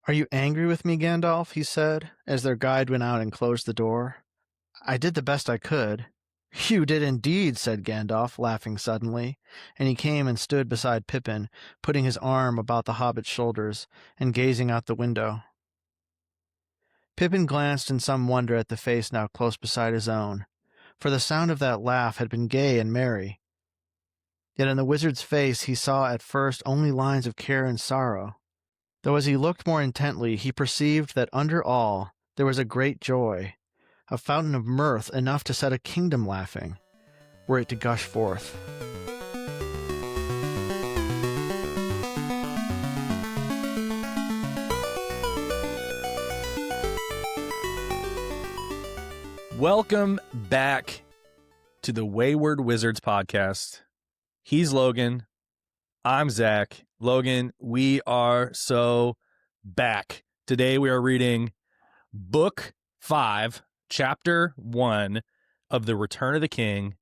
Are you angry with me, Gandalf? He said, as their guide went out and closed the door. I did the best I could. You did indeed, said Gandalf, laughing suddenly, and he came and stood beside Pippin, putting his arm about the hobbit's shoulders and gazing out the window. Pippin glanced in some wonder at the face now close beside his own, for the sound of that laugh had been gay and merry. Yet in the wizard's face he saw at first only lines of care and sorrow, though as he looked more intently he perceived that under all there was a great joy, a fountain of mirth enough to set a kingdom laughing, were it to gush forth. Welcome back to the Wayward Wizards podcast. He's Logan. I'm Zach. Logan, we are so back. Today we are reading Book 5, Chapter 1 of The Return of the King,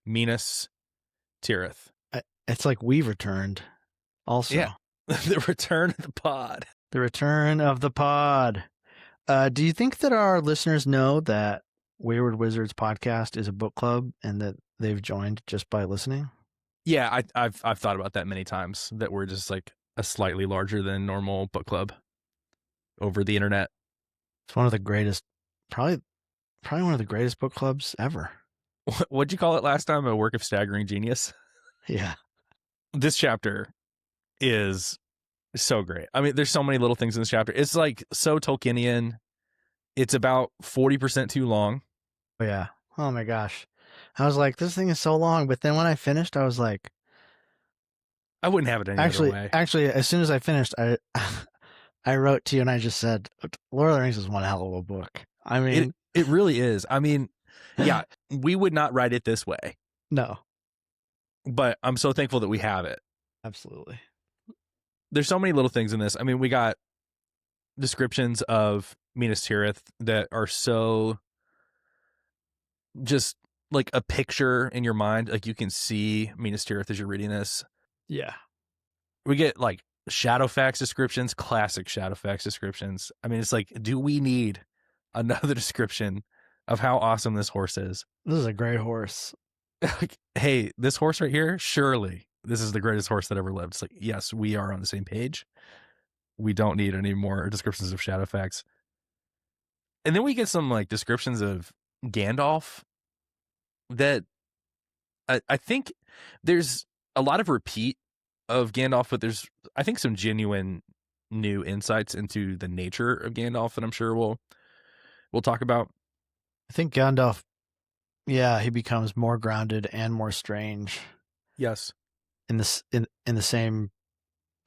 Minas Tirith. It's like we've returned also. Yeah, the return of the pod. The return of the pod. Do you think that our listeners know that Wayward Wizards podcast is a book club and that they've joined just by listening? Yeah, I've thought about that many times, that we're just like a slightly larger than normal book club over the internet. It's one of the greatest, probably one of the greatest book clubs ever. What'd you call it last time? A work of staggering genius? Yeah. This chapter is so great. I mean, there's so many little things in this chapter. It's like so Tolkienian. It's about 40% too long. Oh, yeah. Oh my gosh. I was like, this thing is so long. But then when I finished, I was like, I wouldn't have it any other way. Actually, as soon as I finished, I wrote to you and I just said, Lord of the Rings is one hell of a book. I mean, it really is. I mean, yeah, we would not write it this way. No. But I'm so thankful that we have it. Absolutely. There's so many little things in this. I mean, we got descriptions of Minas Tirith that are so just like a picture in your mind. Like you can see Minas Tirith as you're reading this. Yeah. We get like Shadowfax descriptions, classic Shadowfax descriptions. I mean, it's like, do we need another description of how awesome this horse is? This is a great horse. Like, hey, this horse right here, surely this is the greatest horse that ever lived. It's like, yes, we are on the same page. We don't need any more descriptions of Shadowfax. And then we get some like descriptions of Gandalf that I think there's a lot of repeat of Gandalf, but there's, I think, some genuine new insights into the nature of Gandalf that I'm sure we'll talk about. I think Gandalf, yeah, he becomes more grounded and more strange. Yes. In the same,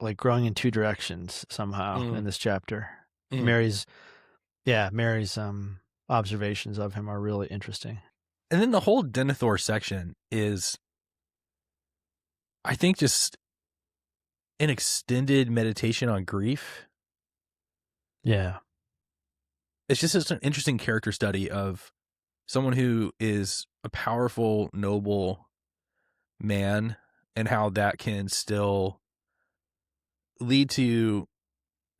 like, growing in two directions somehow in this chapter. Mary's observations of him are really interesting. And then the whole Denethor section is, I think, just an extended meditation on grief. Yeah. It's just an interesting character study of someone who is a powerful, noble man and how that can still lead to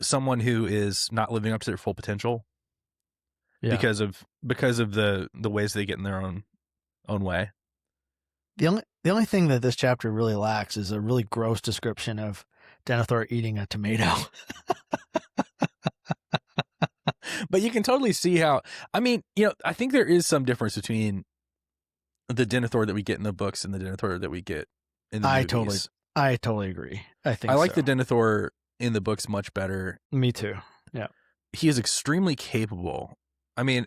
someone who is not living up to their full potential. Yeah. Because of the ways they get in their own way. The only thing that this chapter really lacks is a really gross description of Denethor eating a tomato. But you can totally see how, I mean, I think there is some difference between the Denethor that we get in the books and the Denethor that we get in the movies. I totally agree. I like the Denethor in the books much better. Me too. Yeah. He is extremely capable. I mean,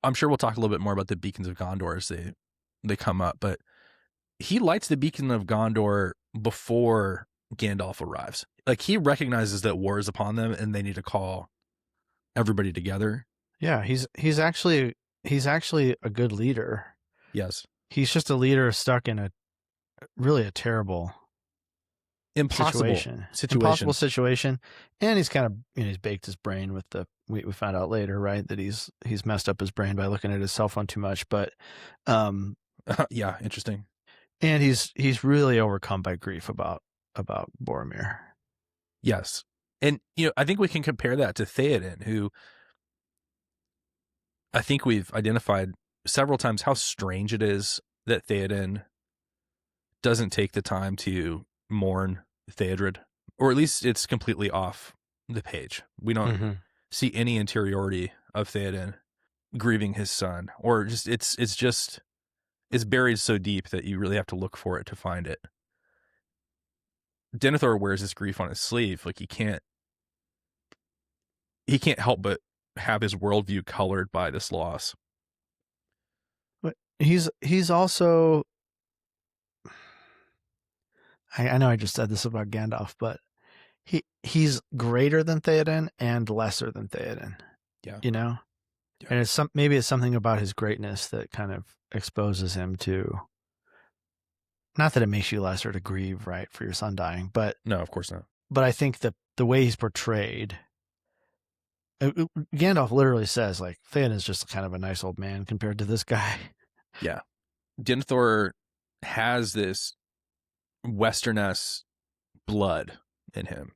I'm sure we'll talk a little bit more about the Beacons of Gondor as they come up, but he lights the Beacon of Gondor before Gandalf arrives. Like, he recognizes that war is upon them and they need to call everybody together. Yeah, he's actually a good leader. Yes. He's just a leader stuck in a terrible impossible situation. And he's kind of, he's baked his brain with we found out later, right, that he's messed up his brain by looking at his cell phone too much, but yeah, interesting. And he's really overcome by grief about Boromir. Yes. And, I think we can compare that to Theoden, who I think we've identified several times how strange it is that Theoden doesn't take the time to mourn Theodred, or at least it's completely off the page. We don't see any interiority of Theoden grieving his son, or just it's buried so deep that you really have to look for it to find it. Denethor wears his grief on his sleeve. Like he can't help but have his worldview colored by this loss. But he's also, I know I just said this about Gandalf, but he's greater than Theoden and lesser than Theoden. Yeah. Yeah. And maybe it's something about his greatness that kind of exposes him to, not that it makes you lesser to grieve, right, for your son dying, but no, of course not. But I think that the way he's portrayed, Gandalf literally says, like, Theoden is just kind of a nice old man compared to this guy. Yeah. Denethor has this Westerness blood in him.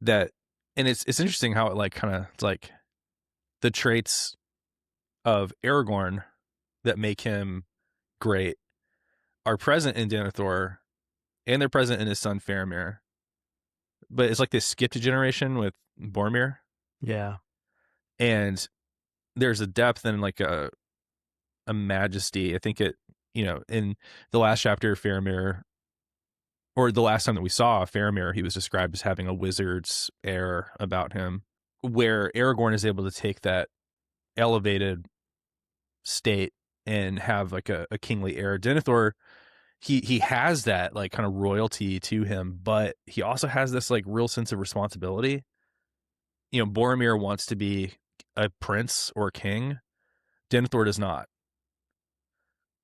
That, and it's interesting how it it's like the traits of Aragorn that make him great are present in Denethor, and they're present in his son Faramir. But it's like they skipped a generation with Boromir. Yeah. And there's a depth and like a majesty. I think in the last chapter of Faramir, or the last time that we saw Faramir, he was described as having a wizard's air about him, where Aragorn is able to take that elevated state and have like a kingly air. Denethor, he has that like kind of royalty to him, but he also has this like real sense of responsibility. Boromir wants to be a prince or a king. Denethor does not.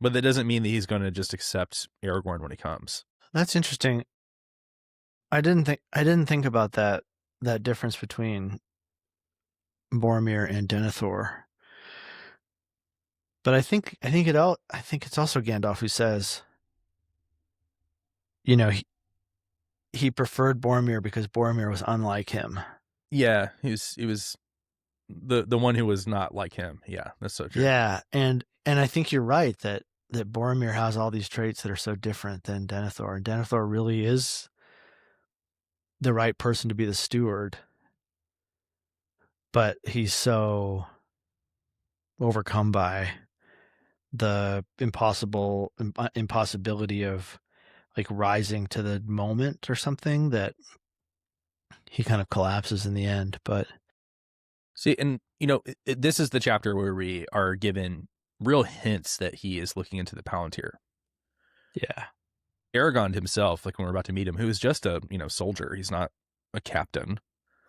But that doesn't mean that he's going to just accept Aragorn when he comes. That's interesting. I didn't think about that difference between Boromir and Denethor. But I think it's also Gandalf who says, he preferred Boromir because Boromir was unlike him. Yeah, he was the one who was not like him. Yeah, that's so true. Yeah, and I think you're right that Boromir has all these traits that are so different than Denethor, and Denethor really is the right person to be the steward, but he's so overcome by the impossibility of like rising to the moment or something that he kind of collapses in the end. But see, and this is the chapter where we are given real hints that he is looking into the Palantir. Yeah. Aragorn himself, like when we're about to meet him, who is just a soldier, he's not a captain,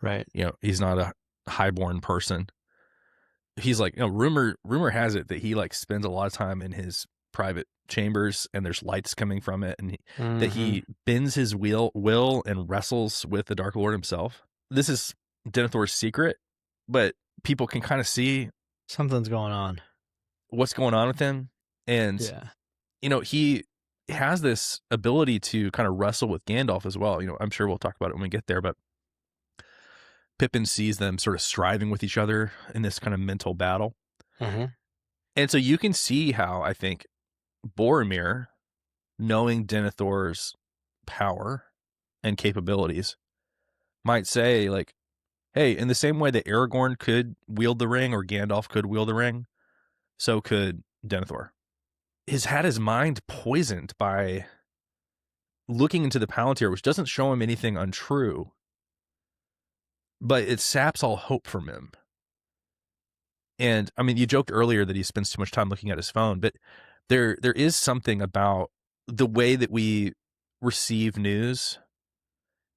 right? He's not a highborn person. He's like, rumor has it that he like spends a lot of time in his private chambers and there's lights coming from it, and that he bends his will and wrestles with the Dark Lord himself. This is Denethor's secret, but people can kind of see something's going on. What's going on with him, and he has this ability to kind of wrestle with Gandalf as well. I'm sure we'll talk about it when we get there, but Pippin sees them sort of striving with each other in this kind of mental battle. And so you can see how I think Boromir, knowing Denethor's power and capabilities, might say like, hey, in the same way that Aragorn could wield the ring or Gandalf could wield the ring, so could Denethor. He's had his mind poisoned by looking into the Palantir, which doesn't show him anything untrue, but it saps all hope from him. And I mean, you joked earlier that he spends too much time looking at his phone, but there is something about the way that we receive news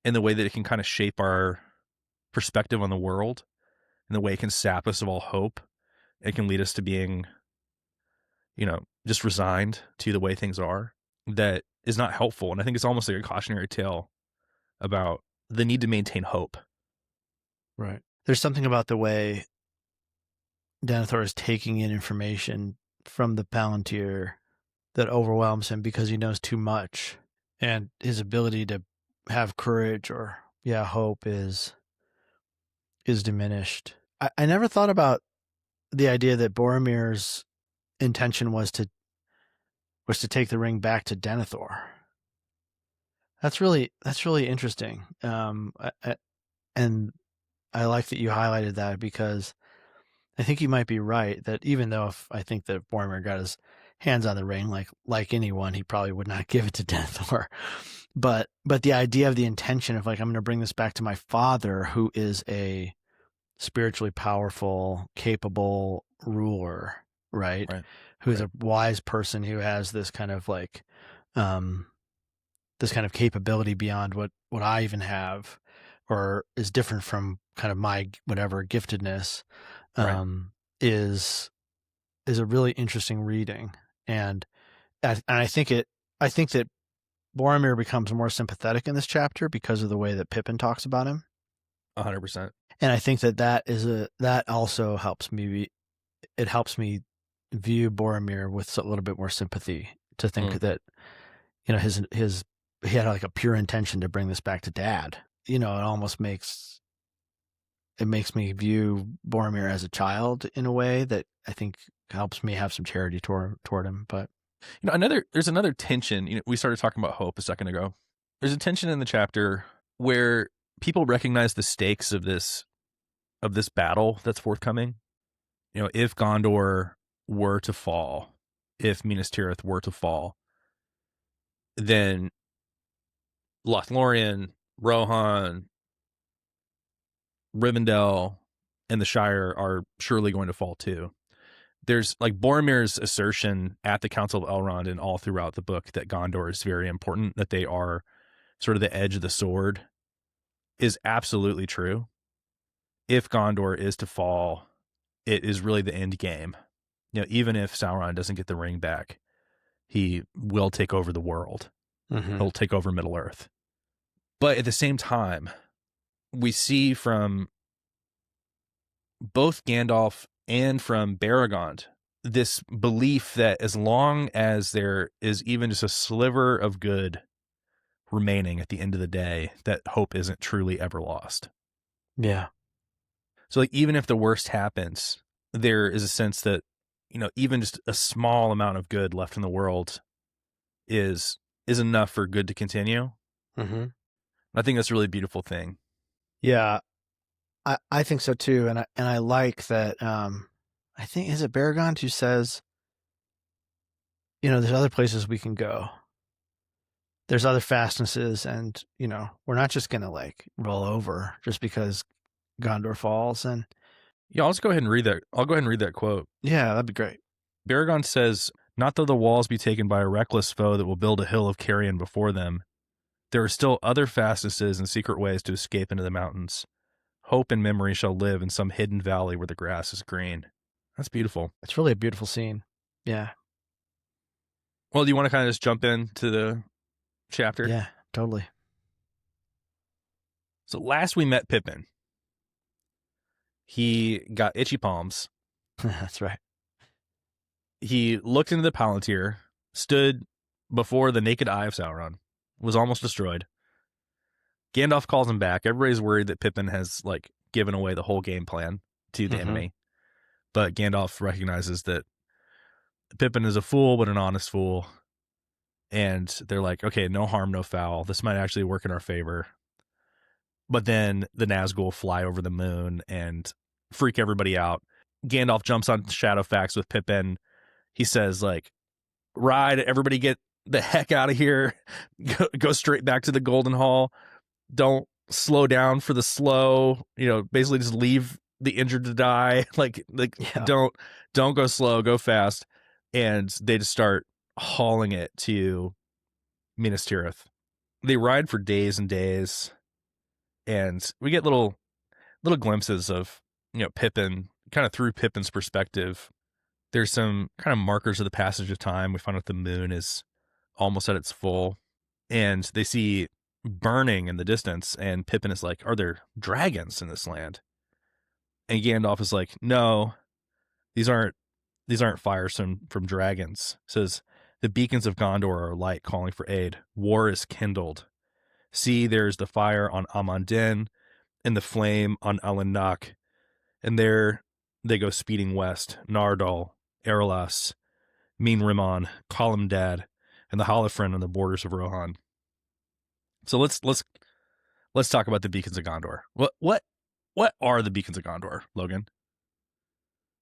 and the way that it can kind of shape our perspective on the world, and the way it can sap us of all hope. It can lead us to being, just resigned to the way things are. That is not helpful. And I think it's almost like a cautionary tale about the need to maintain hope. Right. There's something about the way Denethor is taking in information from the Palantir that overwhelms him because he knows too much, and his ability to have courage or, hope is diminished. I never thought about the idea that Boromir's intention was to take the ring back to Denethor. That's really interesting. And I like that you highlighted that, because I think you might be right that even though if I think that Boromir got his hands on the ring like anyone, he probably would not give it to Denethor. But the idea of the intention of like, I'm going to bring this back to my father, who is a spiritually powerful, capable ruler, right? Who's a wise person who has this kind of like this kind of capability beyond what I even have, or is different from kind of my whatever giftedness, is a really interesting reading. And I think that Boromir becomes more sympathetic in this chapter because of the way that Pippin talks about him. 100%. And I think that also helps me. It helps me view Boromir with a little bit more sympathy, to think that, you know, he had like a pure intention to bring this back to Dad. You know, it almost makes me view Boromir as a child in a way that I think helps me have some charity toward him. But you know, there's another tension. You know, we started talking about hope a second ago. There's a tension in the chapter where people recognize the stakes of this battle that's forthcoming. You know, if Gondor were to fall, if Minas Tirith were to fall, then Lothlorien, Rohan, Rivendell, and the Shire are surely going to fall too. There's like Boromir's assertion at the Council of Elrond and all throughout the book that Gondor is very important, that they are sort of the edge of the sword, is absolutely true. If Gondor is to fall, it is really the end game. You know, even if Sauron doesn't get the ring back, he will take over the world. He'll take over Middle-earth. But at the same time, we see from both Gandalf and from Baragond this belief that as long as there is even just a sliver of good remaining at the end of the day, that hope isn't truly ever lost. Yeah. So like, even if the worst happens, there is a sense that, you know, even just a small amount of good left in the world is enough for good to continue. I think that's a really beautiful thing. Yeah, I think so too, and I like that. I think, is it Baragond who says, you know, there's other places we can go. There's other fastnesses, and you know, we're not just gonna like roll over just because Gondor falls. And yeah, I'll just go ahead and read that. I'll go ahead and read that quote. Yeah, that'd be great. Baragond says, "Not though the walls be taken by a reckless foe that will build a hill of carrion before them. There are still other fastnesses and secret ways to escape into the mountains. Hope and memory shall live in some hidden valley where the grass is green." That's beautiful. It's really a beautiful scene. Yeah. Well, do you want to kind of just jump into the chapter? Yeah, totally. So last we met Pippin, he got itchy palms. That's right. He looked into the Palantir, stood before the naked eye of Sauron, was almost destroyed. Gandalf calls him back. Everybody's worried that Pippin has like given away the whole game plan to the enemy. But Gandalf recognizes that Pippin is a fool, but an honest fool. And they're like, okay, no harm, no foul. This might actually work in our favor. But then the Nazgul fly over the moon and freak everybody out. Gandalf jumps on Shadowfax with Pippin. He says, like, ride, everybody get the heck out of here. Go straight back to the Golden Hall. Don't slow down for the slow. You know, basically just leave the injured to die. Don't go slow, go fast. And they just start hauling it to Minas Tirith. They ride for days and days, and we get little glimpses of, you know, Pippin, kind of through Pippin's perspective. There's some kind of markers of the passage of time. We find out the moon is almost at its full, and they see burning in the distance, and Pippin is like, are there dragons in this land? And Gandalf is like, no, these aren't fires from dragons. Says, the beacons of Gondor are light calling for aid. War is kindled. See, there's the fire on Amandin and the flame on Alandak. And there they go speeding west. Nardal, Erelas, Min Rimmon, Columdad, and the Holofren on the borders of Rohan. So let's talk about the beacons of Gondor. What are the beacons of Gondor, Logan?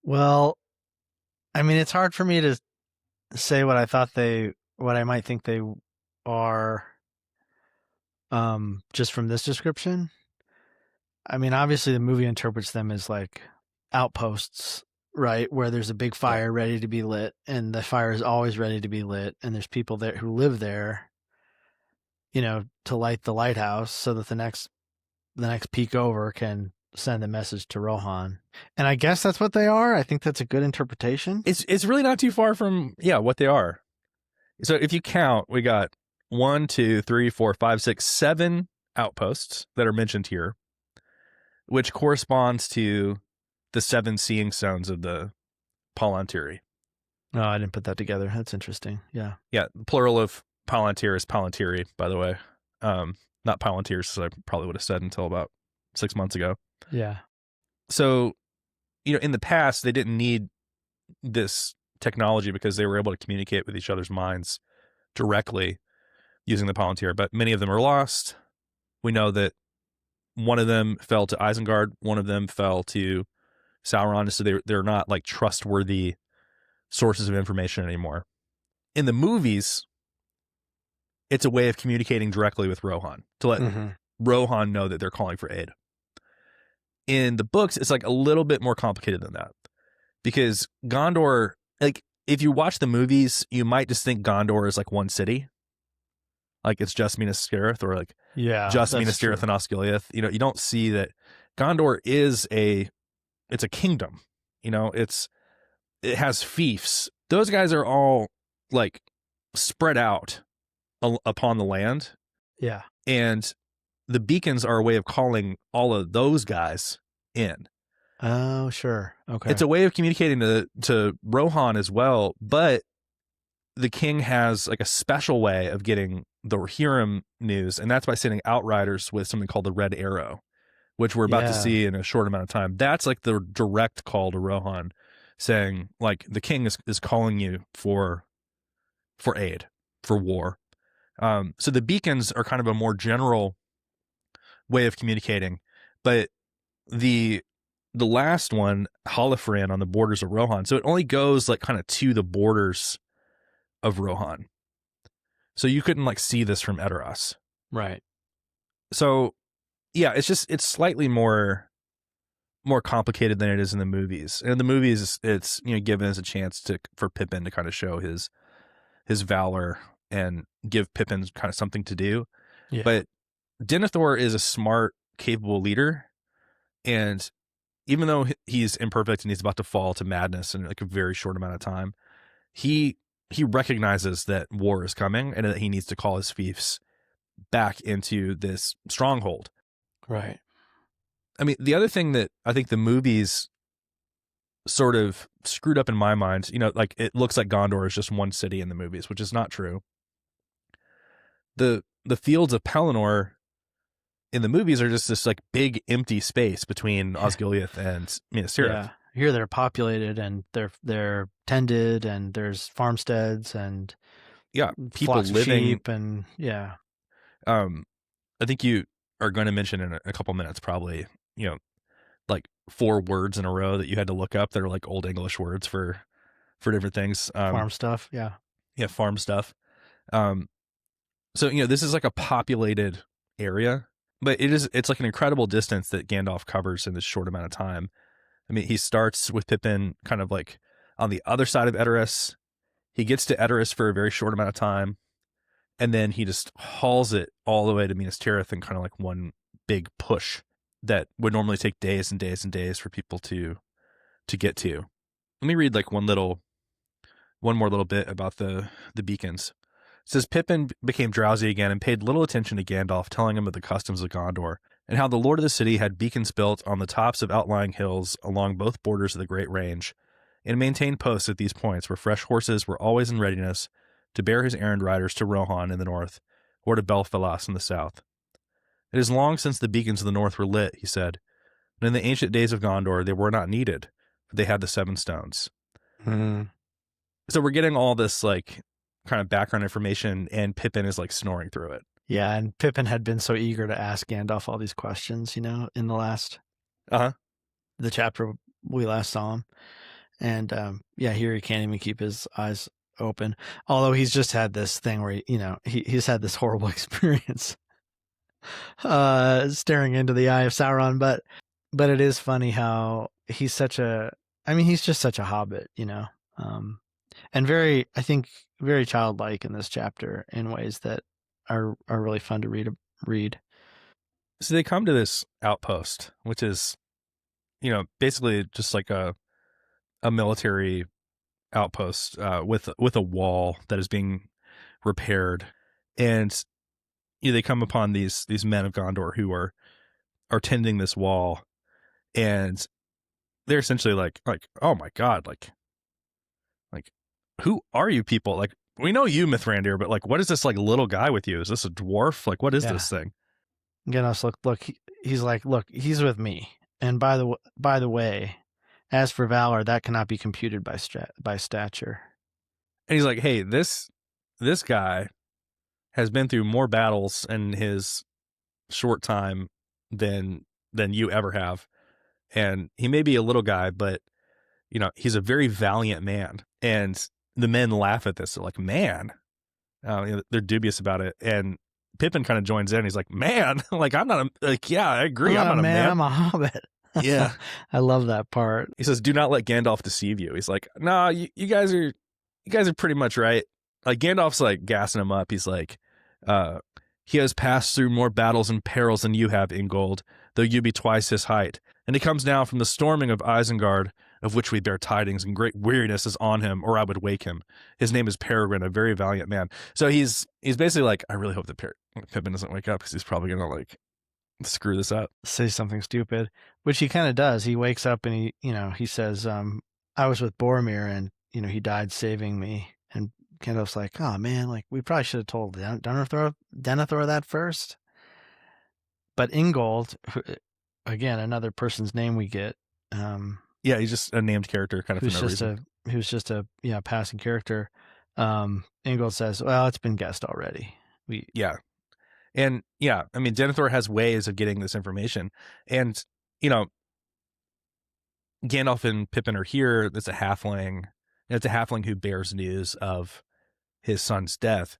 Well, I mean, it's hard for me to say what I might think they are, just from this description. I mean, obviously the movie interprets them as like outposts, right? Where there's a big fire ready to be lit, and the fire is always ready to be lit, and there's people there who live there, to light the lighthouse so that the next peak over can send a message to Rohan. And I guess that's what they are. I think that's a good interpretation. It's really not too far from what they are. So if you count, we got 1, 2, 3, 4, 5, 6, 7 outposts that are mentioned here, which corresponds to the 7 seeing stones of the Palantir. Oh, I didn't put that together. That's interesting. Yeah. Yeah. Plural of Palantir is Palantiri, by the way. Not Palantirs, as I probably would have said until about 6 months ago. Yeah. So, in the past, they didn't need this technology because they were able to communicate with each other's minds directly using the Palantir, but many of them are lost. We know that one of them fell to Isengard, one of them fell to Sauron, so they're not like trustworthy sources of information anymore. In the movies, it's a way of communicating directly with Rohan to let Rohan know that they're calling for aid. In the books, it's like a little bit more complicated than that, because Gondor, like if you watch the movies, you might just think Gondor is like one city, like it's just Minas Tirith, or like just Minas Tirith and Osgiliath. You don't see that Gondor is it's a kingdom. It has fiefs. Those guys are all like spread out upon the land. Yeah. And the beacons are a way of calling all of those guys in. Oh, sure. Okay. It's a way of communicating to Rohan as well, but the king has like a special way of getting the Rohirrim news, and that's by sending outriders with something called the Red Arrow, which we're about to see in a short amount of time. That's like the direct call to Rohan, saying like the king is calling you for aid, for war. So the beacons are kind of a more general way of communicating, but the last one, Holofren, on the borders of Rohan, so it only goes like kind of to the borders of Rohan. So you couldn't like see this from Edoras. Right. So yeah, it's slightly more complicated than it is in the movies. And in the movies, it's given as a chance for Pippin to kind of show his valor and give Pippin kind of something to do. Yeah. But Denethor is a smart, capable leader, and even though he's imperfect and he's about to fall to madness in like a very short amount of time, he recognizes that war is coming and that he needs to call his fiefs back into this stronghold. Right. I mean, the other thing that I think the movies sort of screwed up in my mind, like it looks like Gondor is just one city in the movies, which is not true. The fields of Pelennor in the movies are just this like big empty space between Osgiliath and Minas Tirith. Yeah. Here they're populated and they're tended, and there's farmsteads and people living. Sheep and I think you are going to mention in a couple minutes probably, like 4 words in a row that you had to look up that are like old English words for different things. Farm stuff. Yeah. Yeah. Farm stuff. So, this is like a populated area, but it's like an incredible distance that Gandalf covers in this short amount of time. I mean, he starts with Pippin kind of like on the other side of Edoras. He gets to Edoras for a very short amount of time, and then he just hauls it all the way to Minas Tirith in kind of like one big push that would normally take days and days and days for people to get to. Let me read like one more little bit about the beacons. It says, Pippin became drowsy again and paid little attention to Gandalf, telling him of the customs of Gondor, and how the lord of the city had beacons built on the tops of outlying hills along both borders of the Great Range, and maintained posts at these points where fresh horses were always in readiness to bear his errand riders to Rohan in the north, or to Belfalas in the south. It is long since the beacons of the north were lit, he said. And in the ancient days of Gondor, they were not needed, for they had the 7 stones. So we're getting all this like kind of background information, and Pippin is like snoring through it. Yeah, and Pippin had been so eager to ask Gandalf all these questions, in the last the chapter we last saw him. And here he can't even keep his eyes open. Although he's just had this thing where he's had this horrible experience staring into the eye of Sauron, but it is funny how he's just such a hobbit, and I think very childlike in this chapter in ways that are really fun to read. So they come to this outpost, which is, basically just like a military outpost with a wall that is being repaired, and they come upon these men of Gondor who are tending this wall, and they're essentially like, oh my god, like who are you people? Like, we know you, Mithrandir, but like, what is this like little guy with you? Is this a dwarf? Like, what is this thing? Gandalf's look. He's like, look, he's with me. And by the way, as for valor, that cannot be computed by stature. And he's like, hey, this guy has been through more battles in his short time than you ever have, and he may be a little guy, but he's a very valiant man. And the men laugh at this. They're like, man, they're dubious about it. And Pippin kind of joins in. He's like, man, like, I'm not yeah, I agree. I'm not a man. I'm a hobbit. Yeah. I love that part. He says, do not let Gandalf deceive you. He's like, nah, you guys are pretty much right. Like, Gandalf's like gassing him up. He's like, he has passed through more battles and perils than you have, Ingold, though you be twice his height. And he comes now from the storming of Isengard, of which we bear tidings, and great weariness is on him, or I would wake him. His name is Peregrine, a very valiant man. So he's basically like, I really hope that Pippin doesn't wake up, because he's probably gonna like screw this up, say something stupid, which he kind of does. He wakes up and he says, I was with Boromir, and he died saving me. And Gandalf's like, oh man, like, we probably should have told Denethor that first. But Ingold, again, another person's name we get. Yeah, he's just a named character, kind of for no reason. Who's just a passing character. Ingold says, well, it's been guessed already. And I mean, Denethor has ways of getting this information. And, Gandalf and Pippin are here. It's a halfling. It's a halfling who bears news of his son's death.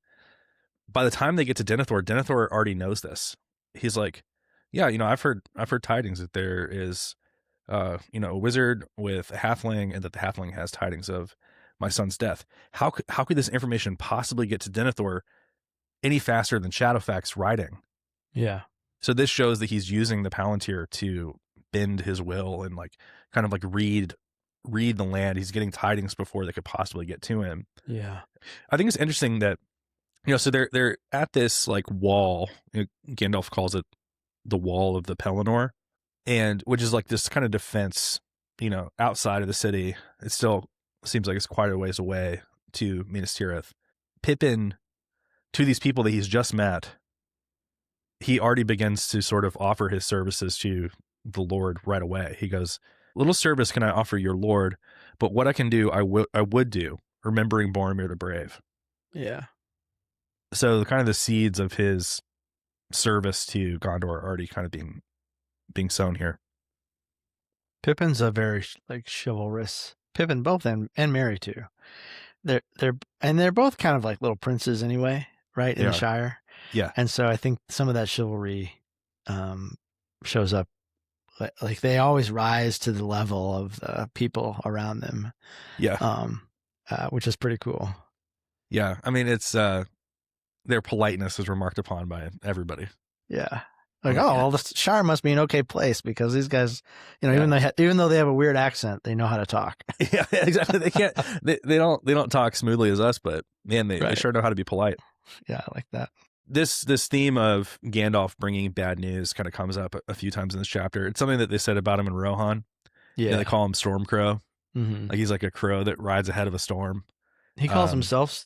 By the time they get to Denethor, Denethor already knows this. He's like, yeah, I've heard tidings that there is, a wizard with a halfling, and that the halfling has tidings of my son's death. How could this information possibly get to Denethor any faster than Shadowfax's writing? Yeah. So this shows that he's using the Palantir to bend his will and like kind of like read the land. He's getting tidings before they could possibly get to him. Yeah. I think it's interesting that, so they're at this like wall. Gandalf calls it the wall of the Pelennor, and which is like this kind of defense, outside of the city. It still seems like it's quite a ways away to Minas Tirith. Pippin, to these people that he's just met, he already begins to sort of offer his services to the Lord right away. He goes, little service can I offer your Lord, but what I can do, I would do, remembering Boromir the Brave. Yeah. So kind of the seeds of his service to Gondor are already kind of being sown here. Pippin's a very like chivalrous. Pippin, both and Merry too. They're both kind of like little princes anyway, right? In the Shire. Yeah. And so I think some of that chivalry shows up. Like they always rise to the level of the people around them. Yeah. Which is pretty cool. Yeah. I mean, it's their politeness is remarked upon by everybody. Yeah. Like, well, the Shire must be an okay place because these guys, even though they have a weird accent, they know how to talk. Yeah, exactly. They can't. They don't talk smoothly as us, but man, they sure know how to be polite. Yeah, I like that. This theme of Gandalf bringing bad news kind of comes up a few times in this chapter. It's something that they said about him in Rohan. Yeah, they call him Storm Crow. Mm-hmm. Like he's like a crow that rides ahead of a storm. He calls himself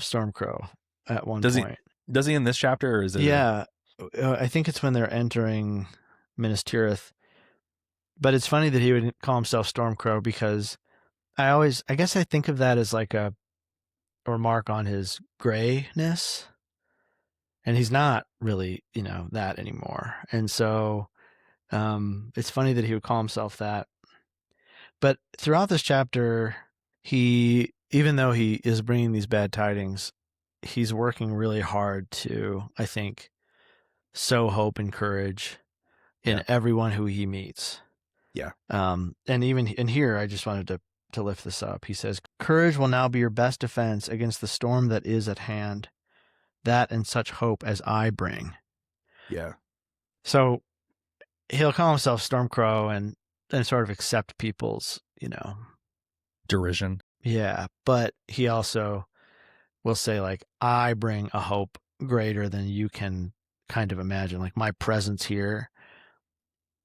Storm Crow at one point. Does he in this chapter, or is it? Yeah. I think it's when they're entering Minas Tirith. But it's funny that he would call himself Stormcrow, because I guess I think of that as like a remark on his grayness, and he's not really, that anymore. And so it's funny that he would call himself that. But throughout this chapter, even though he is bringing these bad tidings, he's working really hard to, I think, sow hope and courage in everyone who he meets. Yeah. And even in here, I just wanted to lift this up. He says, "Courage will now be your best defense against the storm that is at hand, that and such hope as I bring." Yeah. So he'll call himself Stormcrow and sort of accept people's, derision. Yeah. But he also will say, like, I bring a hope greater than you can kind of imagine. Like, my presence here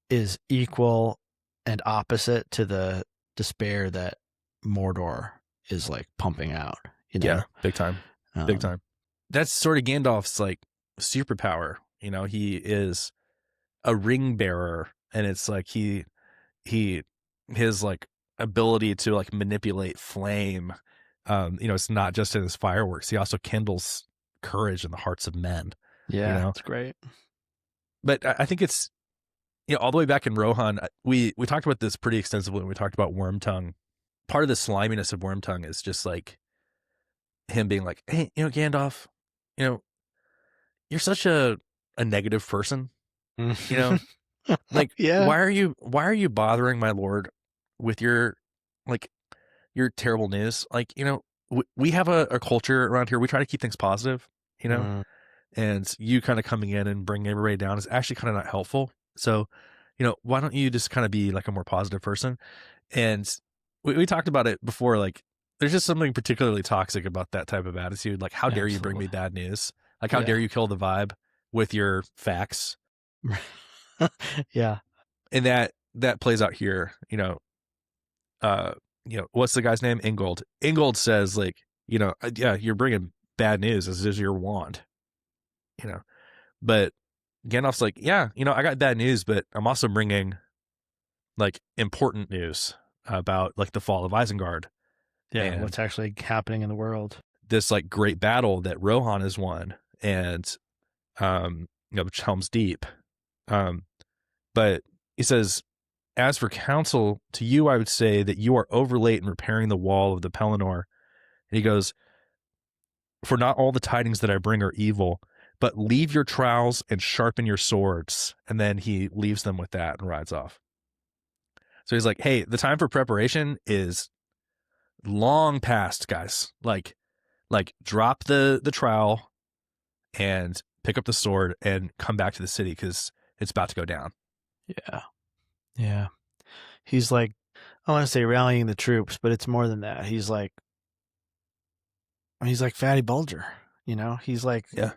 is equal and opposite to the despair that Mordor is like pumping out, Yeah, big time. Big time. That's sort of Gandalf's like superpower. He is a ring bearer, and it's like his like ability to like manipulate flame. It's not just in his fireworks. He also kindles courage in the hearts of men. Yeah, that's great. But I think it's, all the way back in Rohan, we talked about this pretty extensively when we talked about Wormtongue. Part of the sliminess of Wormtongue is just like him being like, hey, Gandalf, you're such a negative person, like, yeah. why are you bothering my lord with your terrible news? Like, we have a culture around here. We try to keep things positive, and you kind of coming in and bringing everybody down is actually kind of not helpful. So, why don't you just kind of be like a more positive person? And we talked about it before. Like, there's just something particularly toxic about that type of attitude. Like, how dare you bring me bad news? Like, how dare you kill the vibe with your facts? Yeah. And that plays out here. What's the guy's name? Ingold. Ingold says, like, yeah, you're bringing bad news. This is your wand. But Gandalf's like, yeah, I got bad news, but I'm also bringing like important news about like the fall of Isengard. Yeah, and what's actually happening in the world. This like great battle that Rohan has won, and which Helm's Deep. But he says, as for counsel to you, I would say that you are over late in repairing the wall of the Pelennor. And he goes, for not all the tidings that I bring are evil, but leave your trowels and sharpen your swords. And then he leaves them with that and rides off. So he's like, hey, the time for preparation is long past, guys. Like drop the trowel and pick up the sword and come back to the city, because it's about to go down. Yeah. Yeah. He's like, I want to say rallying the troops, but it's more than that. He's like Fatty Bulger, he's like, yeah.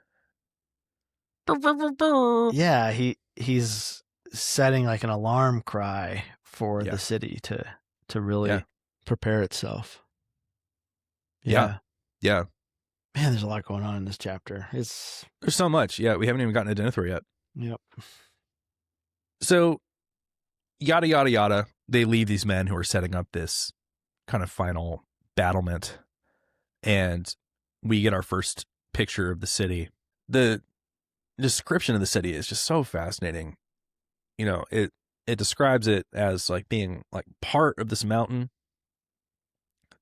Yeah, he's setting like an alarm cry for the city to really prepare itself. Yeah. Yeah. Man, there's a lot going on in this chapter. There's so much. Yeah, we haven't even gotten to Denethor yet. Yep. So, yada, yada, yada. They leave these men who are setting up this kind of final battlement, and we get our first picture of the city. The description of the city is just so fascinating. It describes it as like being like part of this mountain,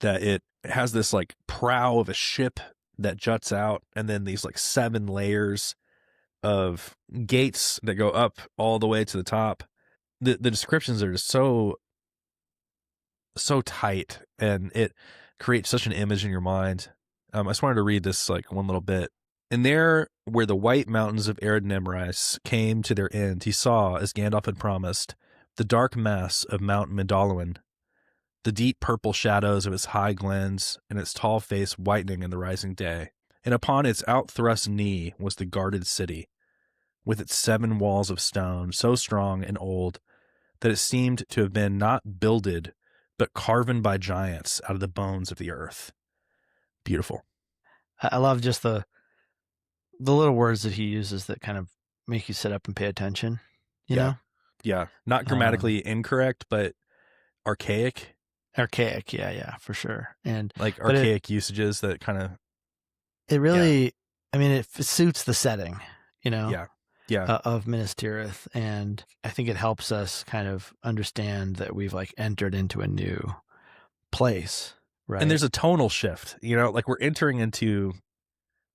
that it has this like prow of a ship that juts out, and then these like 7 layers of gates that go up all the way to the top. The descriptions are just so tight, and it creates such an image in your mind. I just wanted to read this like one little bit. And there, where the white mountains of Ered Nemrais came to their end, he saw, as Gandalf had promised, the dark mass of Mount Medalluin, the deep purple shadows of its high glens, and its tall face whitening in the rising day. And upon its outthrust knee was the guarded city, with its 7 walls of stone, so strong and old that it seemed to have been not builded, but carven by giants out of the bones of the earth. Beautiful. I love just the little words that he uses that kind of make you sit up and pay attention, you Yeah. know? Yeah. Not grammatically incorrect, but archaic. Archaic, yeah, for sure. Like But archaic usages that kind of, it really, I mean, it suits the setting, yeah. of Minas Tirith, and I think it helps us kind of understand that we've like entered into a new place, right? And there's a tonal shift, like we're entering into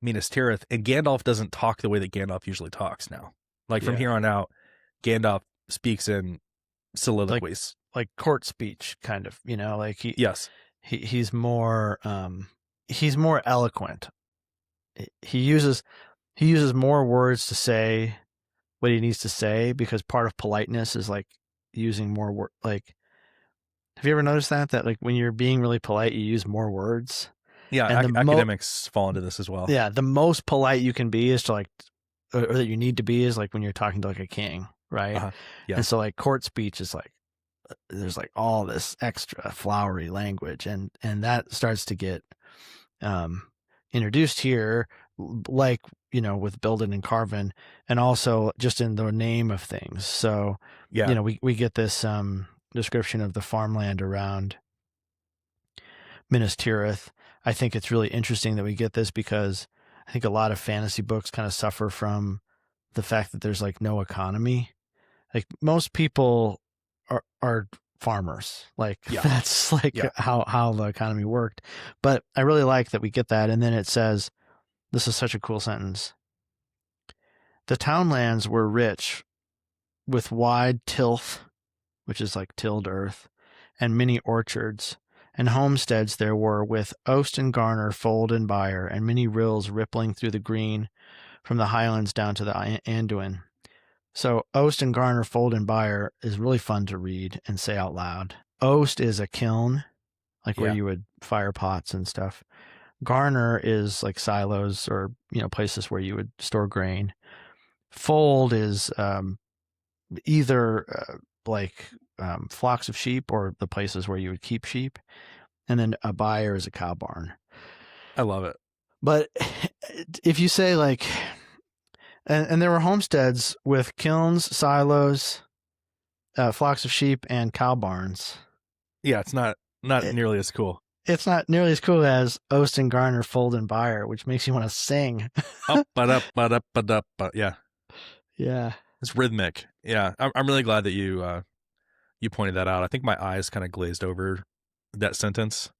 Minas Tirith, and Gandalf doesn't talk the way that Gandalf usually talks now. Like from here on out, Gandalf speaks in soliloquies, like court speech, kind of, like yes, he's more eloquent. He uses more words to say what he needs to say, because part of politeness is like using more word. Like, have you ever noticed that like when you're being really polite, you use more words? Yeah, and academics fall into this as well. Yeah, the most polite you can be is to like, or that you need to be, is like when you're talking to like a king, right? Yeah. And so like court speech is like, there's like all this extra flowery language, and that starts to get introduced here, like, with Buildin and Carvin, and also just in the name of things. So, we get this description of the farmland around Minas Tirith. I think it's really interesting that we get this, because I think a lot of fantasy books kind of suffer from the fact that there's like no economy. Like most people are farmers. Like that's like how the economy worked. But I really like that we get that. And then it says, this is such a cool sentence: the townlands were rich with wide tilth, which is like tilled earth, and many orchards, and homesteads there were, with oast and garner, fold and byre, and many rills rippling through the green from the highlands down to the Anduin. So oast and garner, fold and byre is really fun to read and say out loud. Oast is a kiln, like where you would fire pots and stuff. Garner is like silos, or places where you would store grain. Fold is either flocks of sheep, or the places where you would keep sheep. And then a byre is a cow barn. I love it. But if you say like, and there were homesteads with kilns, silos, flocks of sheep, and cow barns. Yeah, it's not nearly as cool. It's not nearly as cool as oast and garner, fold and byre, which makes you want to sing. Yeah. Yeah. It's rhythmic. Yeah. I'm really glad that you pointed that out. I think my eyes kind of glazed over that sentence.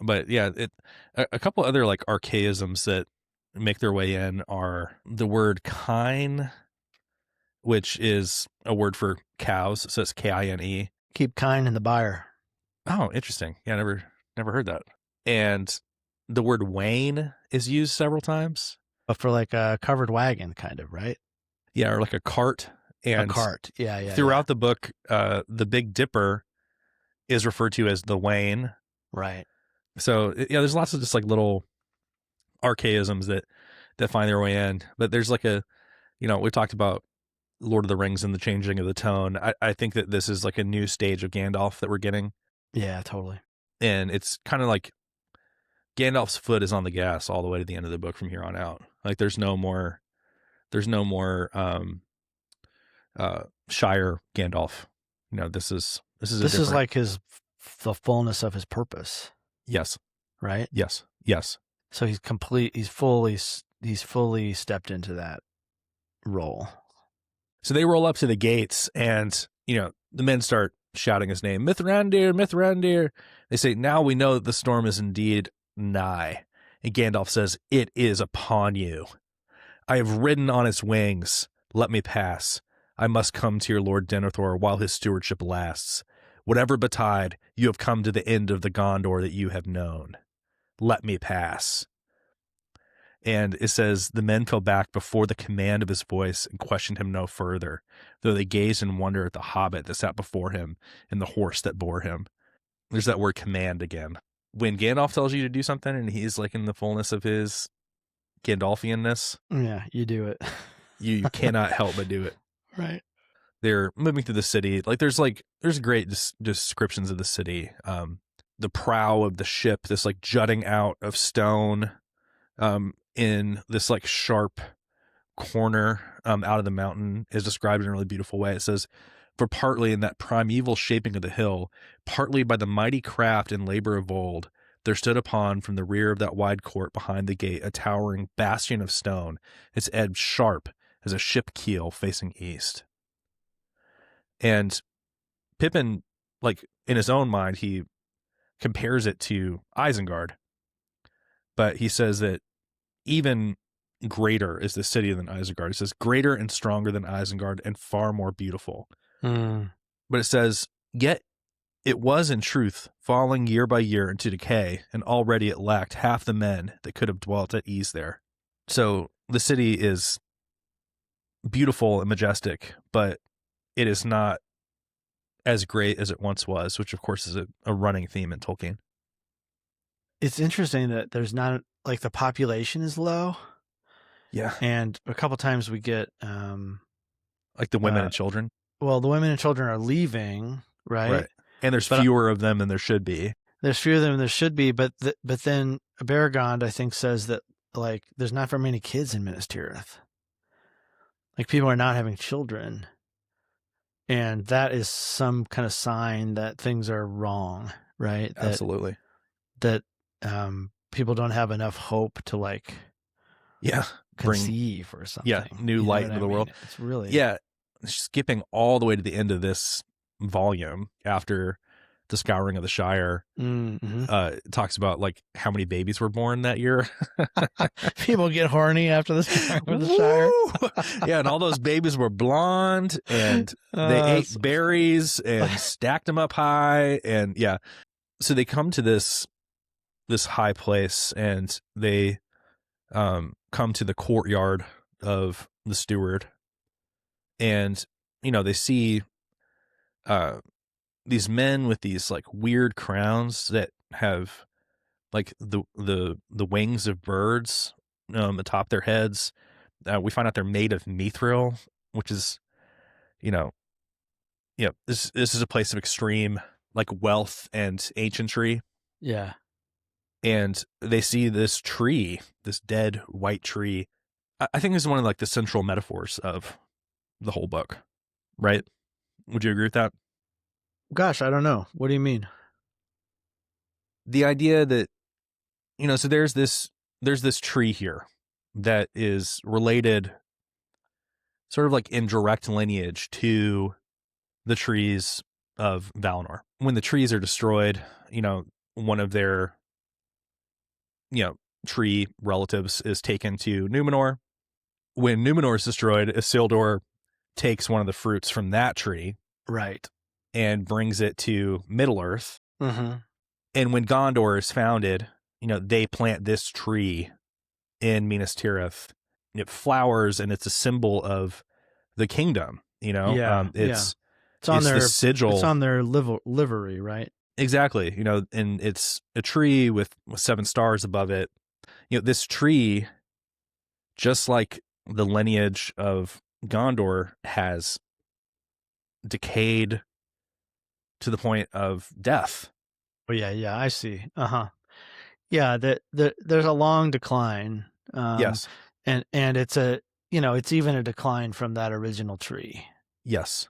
But yeah, a couple other like archaisms that make their way in are the word kine, which is a word for cows. So it's Kine. Keep kine in the byre. Oh, interesting. Yeah, never heard that. And the word wain is used several times. But for like a covered wagon, kind of, right? Yeah, or like a cart. And a cart. Yeah. Throughout the book, the Big Dipper is referred to as the wain. Right. So there's lots of just like little archaisms that find their way in. But there's like we talked about Lord of the Rings and the changing of the tone. I think that this is like a new stage of Gandalf that we're getting. Yeah, totally. And it's kind of like Gandalf's foot is on the gas all the way to the end of the book from here on out. Like there's no more Shire Gandalf. This is like the fullness of his purpose. Yes. Right? Yes. So he's fully stepped into that role. So they roll up to the gates, and the men start shouting his name, Mithrandir, Mithrandir. They say, now we know that the storm is indeed nigh. And Gandalf says, it is upon you. I have ridden on its wings. Let me pass. I must come to your Lord Denethor while his stewardship lasts. Whatever betide, you have come to the end of the Gondor that you have known. Let me pass. And it says, the men fell back before the command of his voice and questioned him no further, though they gazed in wonder at the hobbit that sat before him and the horse that bore him. There's that word command again. When Gandalf tells you to do something and he's like in the fullness of his Gandalfianness. Yeah, you do it. you cannot help but do it. Right. They're moving through the city. Like there's great descriptions of the city. The prow of the ship, this like jutting out of stone, in this like sharp corner out of the mountain is described in a really beautiful way. It says, "For partly in that primeval shaping of the hill, partly by the mighty craft and labor of old, there stood upon from the rear of that wide court behind the gate a towering bastion of stone, its edge sharp as a ship keel facing east." And Pippin, like in his own mind, he compares it to Isengard, but he says that even greater is the city than Isengard. It says greater and stronger than Isengard and far more beautiful. Mm. But it says, yet it was in truth falling year by year into decay, and already it lacked half the men that could have dwelt at ease there. So the city is beautiful and majestic, but it is not as great as it once was, which of course is a running theme in Tolkien. It's interesting that there's not, like, the population is low. Yeah. And a couple times we get, Like the women and children. well, the women and children are leaving, right? And there's But- fewer of them than there should be. There's fewer of them than there should be, but then Baragond, I think, says that, like, there's not very many kids in Minas Tirith. Like, people are not having children. And that is some kind of sign that things are wrong, right? Absolutely. That people don't have enough hope to, like, Yeah. conceive or something. Yeah, new light into the world. It's really Skipping all the way to the end of this volume after the Scouring of the Shire, it talks about like how many babies were born that year. People get horny after the Shire. Yeah, and all those babies were blonde, and they ate berries and stacked them up high, and yeah. So they come to this high place, and they come to the courtyard of the steward, and they see these men with these like weird crowns that have like the wings of birds atop their heads. We find out they're made of mithril, which is this is a place of extreme like wealth and ancientry. Yeah. And they see this tree, this dead white tree. I think this is one of like the central metaphors of the whole book, right? Would you agree with that? Gosh, I don't know. What do you mean? The idea that, so there's this tree here that is related sort of like in direct lineage to the trees of Valinor. When the trees are destroyed, one of their tree relatives is taken to Numenor. When Numenor is destroyed, Isildur takes one of the fruits from that tree, right, and brings it to Middle Earth. Mm-hmm. And when Gondor is founded, they plant this tree in Minas Tirith. It flowers, and it's a symbol of the kingdom. It's on their sigil. It's on their livery, right? Exactly. And it's a tree with 7 stars above it. This tree, just like the lineage of Gondor, has decayed to the point of death. Oh yeah, I see. Yeah, there's a long decline. Yes, and it's it's even a decline from that original tree. Yes,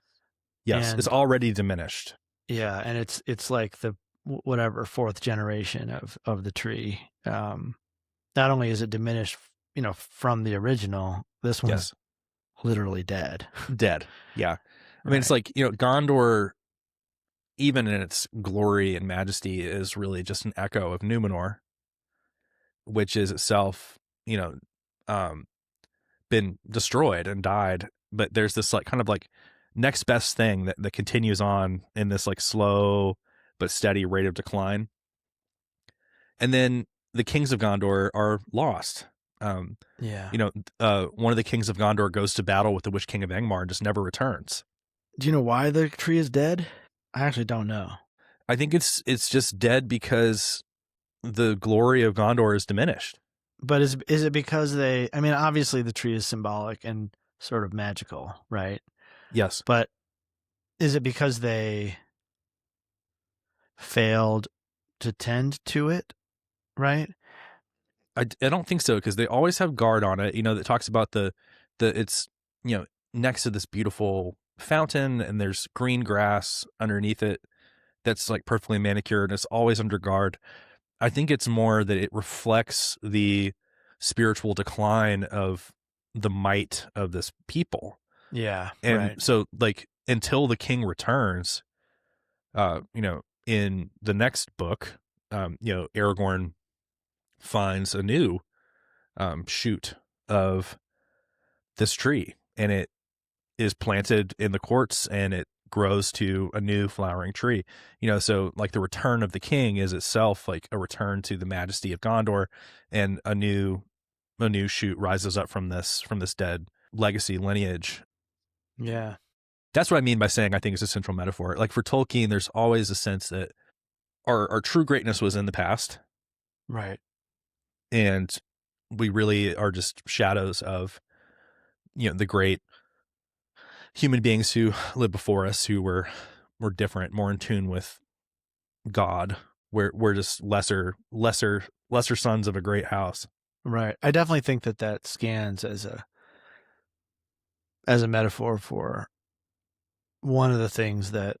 it's already diminished. Yeah, and it's like the whatever 4th generation of the tree. Not only is it diminished, from the original, this one's literally dead. Dead. Yeah. I mean, it's like, Gondor, even in its glory and majesty, is really just an echo of Numenor, which is itself, been destroyed and died. But there's this like kind of like next best thing that continues on in this like slow but steady rate of decline. And then the kings of Gondor are lost. One of the kings of Gondor goes to battle with the Witch King of Angmar and just never returns. Do you know why the tree is dead? I actually don't know. I think it's just dead because the glory of Gondor is diminished. But is it because obviously the tree is symbolic and sort of magical, right? Yes. But is it because they failed to tend to it, right? I don't think so, because they always have guard on it. That talks about the it's, next to this beautiful fountain, and there's green grass underneath it that's like perfectly manicured, and it's always under guard. I think it's more that it reflects the spiritual decline of the might of this people. Yeah. And Right. so, like, until the king returns, in the next book, Aragorn finds a new shoot of this tree, and it is planted in the courts, and it grows to a new flowering tree. So like the return of the king is itself like a return to the majesty of Gondor, and a new shoot rises up from this dead legacy lineage. Yeah. That's what I mean by saying I think it's a central metaphor. Like for Tolkien, there's always a sense that our true greatness was in the past, Right. and we really are just shadows of the great human beings who lived before us, who were different, more in tune with God. We're just lesser sons of a great house. Right. I definitely think that scans as a metaphor for one of the things that,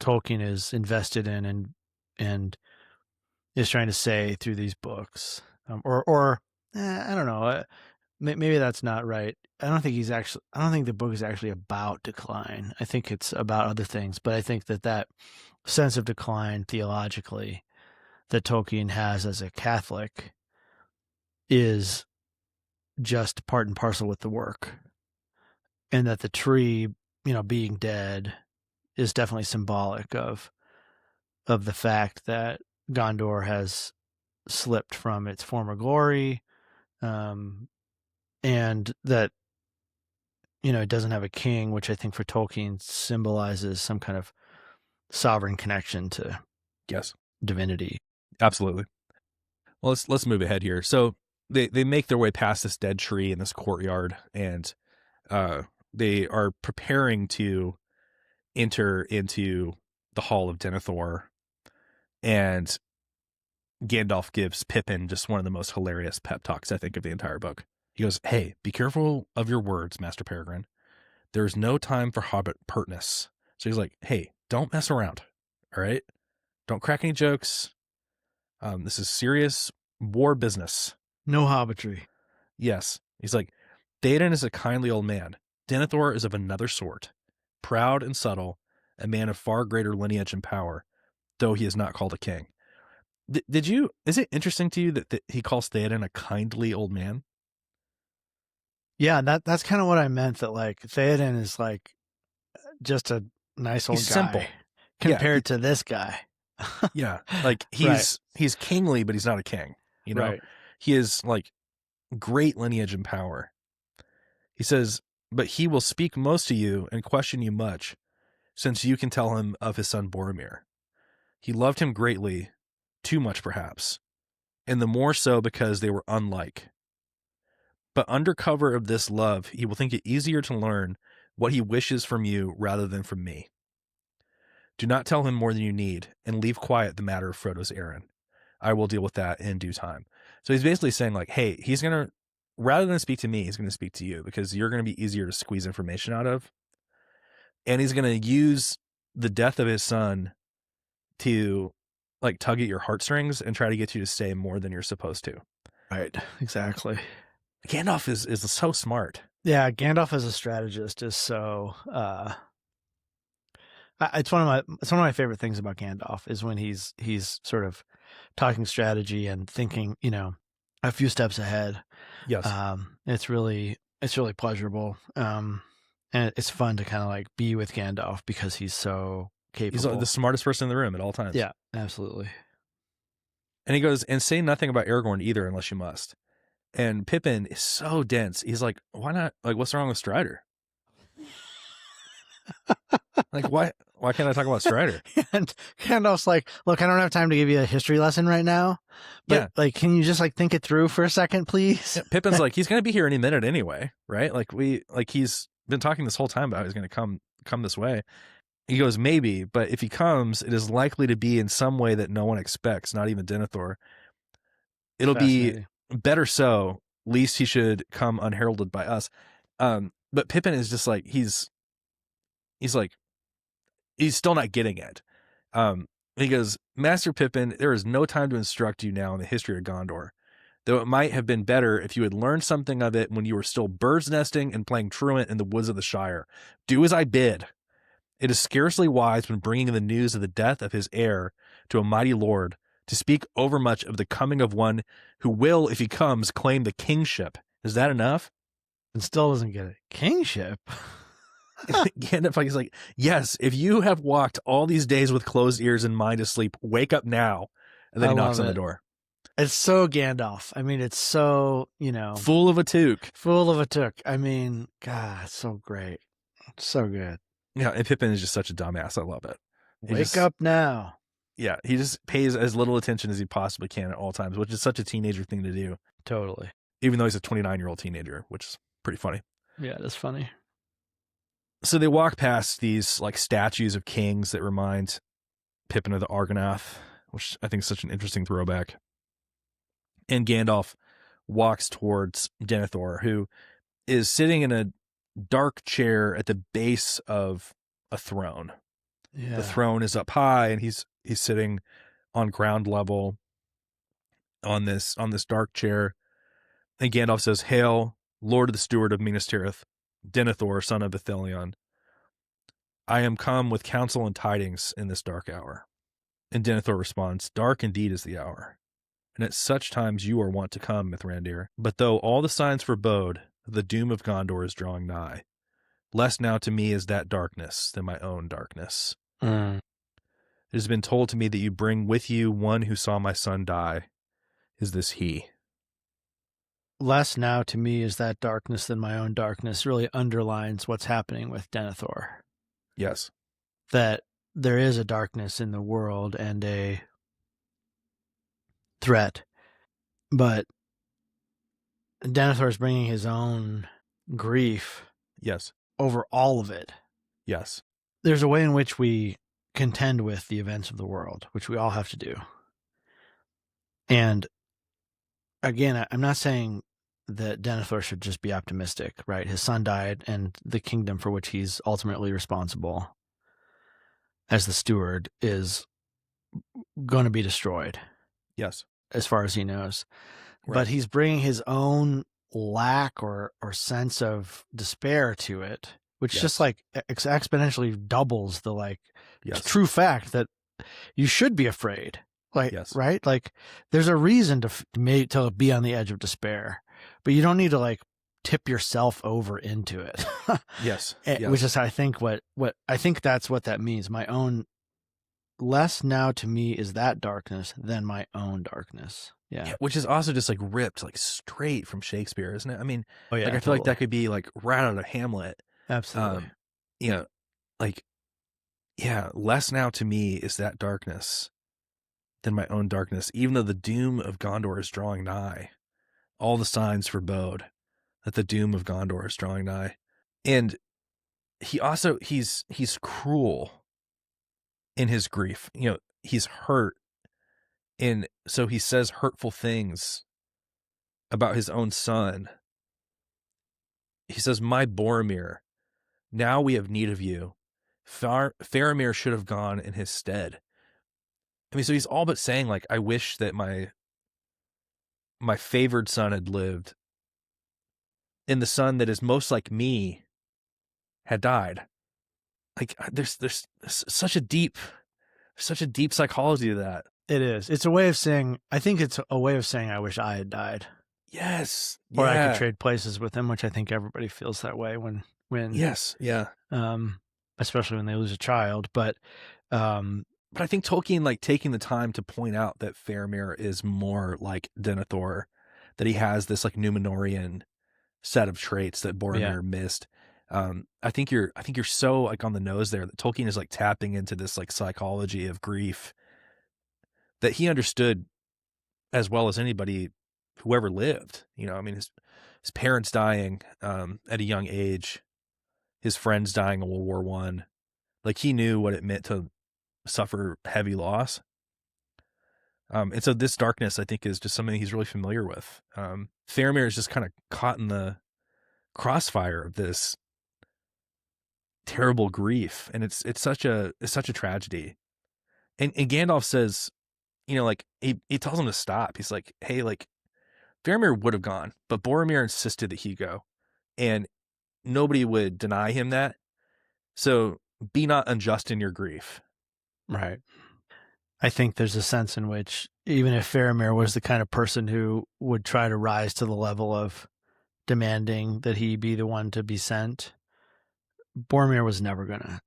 Tolkien is invested in and is trying to say through these books. I don't know. Maybe that's not right. I don't think the book is actually about decline. I think it's about other things, but I think that sense of decline theologically that Tolkien has as a Catholic is just part and parcel with the work. And that the tree, being dead is definitely symbolic of the fact that Gondor has slipped from its former glory, and that it doesn't have a king, which I think for Tolkien symbolizes some kind of sovereign connection to divinity. Absolutely. Well, let's move ahead here. So they make their way past this dead tree in this courtyard, and they are preparing to enter into the Hall of Denethor, and Gandalf gives Pippin just one of the most hilarious pep talks, I think, of the entire book. He goes, "Hey, be careful of your words, Master Peregrine. There's no time for hobbit pertness." So he's like, "Hey, don't mess around, all right? Don't crack any jokes. This is serious war business. No hobbitry." Yes. He's like, "Theoden is a kindly old man. Denethor is of another sort, proud and subtle, a man of far greater lineage and power, though he is not called a king." Is it interesting to you that he calls Theoden a kindly old man? Yeah, that's kind of what I meant, that like Theoden is like just a nice old He's guy simple compared to this guy. Yeah. Like he's kingly, but he's not a king. Right. He is like great lineage and power. He says, "But he will speak most to you and question you much, since you can tell him of his son Boromir. He loved him greatly, too much perhaps, and the more so because they were unlike. But under cover of this love, he will think it easier to learn what he wishes from you rather than from me. Do not tell him more than you need, and leave quiet the matter of Frodo's errand. I will deal with that in due time." So he's basically saying like, hey, he's going to, rather than speak to me, he's going to speak to you, because you're going to be easier to squeeze information out of. And he's going to use the death of his son to like tug at your heartstrings and try to get you to say more than you're supposed to. Right. Exactly. Gandalf is so smart. Yeah, Gandalf as a strategist is so it's one of my favorite things about Gandalf is when he's sort of talking strategy and thinking, a few steps ahead. Yes. It's really pleasurable. And it's fun to kind of like be with Gandalf because he's so capable. He's the smartest person in the room at all times. Yeah, absolutely. And he goes, "And say nothing about Aragorn either unless you must." And Pippin is so dense. He's like, "Why not? Like, what's wrong with Strider?" Like, why can't I talk about Strider? And Gandalf's like, "Look, I don't have time to give you a history lesson right now, but like, can you just like think it through for a second, please?" Yeah, Pippin's like, he's going to be here any minute anyway, right? Like he's been talking this whole time about how he's going to come this way. He goes, "Maybe, but if he comes, it is likely to be in some way that no one expects, not even Denethor. It'll be better so, least he should come unheralded by us. But Pippin is just like, he's like, he's still not getting it. He goes, Master Pippin, there is no time to instruct you now in the history of Gondor, though it might have been better if you had learned something of it when you were still bird's nesting and playing truant in the woods of the Shire. Do as I bid. It is scarcely wise when bringing the news of the death of his heir to a mighty lord to speak overmuch of the coming of one who will, if he comes, claim the kingship. Is that enough? And still doesn't get it. Kingship? Gandalf is like, yes, if you have walked all these days with closed ears and mind asleep, wake up now. And then he knocks on the door. It's so Gandalf. I mean, it's so, full of a toque. Full of a toque. I mean, God, it's so great. It's so good. Yeah, and Pippin is just such a dumbass. I love it. Wake up now. Yeah, he just pays as little attention as he possibly can at all times, which is such a teenager thing to do. Totally. Even though he's a 29-year-old teenager, which is pretty funny. Yeah, that's funny. So they walk past these like statues of kings that remind Pippin of the Argonath, which I think is such an interesting throwback. And Gandalf walks towards Denethor, who is sitting in a dark chair at the base of a throne. Yeah. The throne is up high, and he's sitting on ground level on this dark chair. And Gandalf says, "Hail, Lord of the Steward of Minas Tirith, Denethor, son of Ithilien. I am come with counsel and tidings in this dark hour." And Denethor responds, "Dark indeed is the hour, and at such times you are wont to come, Mithrandir. But though all the signs forebode, the doom of Gondor is drawing nigh. Less now to me is that darkness than my own darkness. It has been told to me that you bring with you one who saw my son die. Is this he?" Less now to me is that darkness than my own darkness really underlines what's happening with Denethor. Yes. That there is a darkness in the world and a threat, but Denethor is bringing his own grief. Yes. Over all of it. Yes. There's a way in which we contend with the events of the world, which we all have to do. And again, I'm not saying that Denethor should just be optimistic, right? His son died, and the kingdom for which he's ultimately responsible as the steward is going to be destroyed. Yes. As far as he knows. Right. But he's bringing his own lack or sense of despair to it, which just like exponentially doubles the true fact that you should be afraid. Right? Like there's a reason to be on the edge of despair, but you don't need to tip yourself over into it. Yes. Which is, I think, what I think that's what that means. My own less now to me is that darkness than my own darkness. Yeah. Which is also just ripped straight from Shakespeare, isn't it? I mean, I feel like that could be right out of Hamlet. Absolutely. Less now to me is that darkness than my own darkness, even though the doom of Gondor is drawing nigh. All the signs forebode that the doom of Gondor is drawing nigh. And he also, he's cruel in his grief. He's hurt. And so he says hurtful things about his own son. He says, "My Boromir, now we have need of you. Faramir should have gone in his stead." I mean, so he's all but saying, I wish that my favored son had lived, and the son that is most like me had died. There's such a deep psychology to that. It is. It's a way of saying, I think it's a way of saying, I wish I had died. Yes. Or I could trade places with him, which I think everybody feels that way when yes. Yeah. Especially when they lose a child. But I think Tolkien, taking the time to point out that Faramir is more like Denethor, that he has this Numenorean set of traits that Boromir missed. I think you're so on the nose there that Tolkien is tapping into this psychology of grief that he understood as well as anybody who ever lived. I mean, his parents dying at a young age, his friends dying in World War I. He knew what it meant to suffer heavy loss. And so this darkness, I think, is just something he's really familiar with. Faramir is just kind of caught in the crossfire of this terrible grief, and it's such a tragedy. And Gandalf says, like he tells him to stop. He's like, hey, like Faramir would have gone, but Boromir insisted that he go, and nobody would deny him that. So be not unjust in your grief. Right. I think there's a sense in which even if Faramir was the kind of person who would try to rise to the level of demanding that he be the one to be sent, Boromir was never going to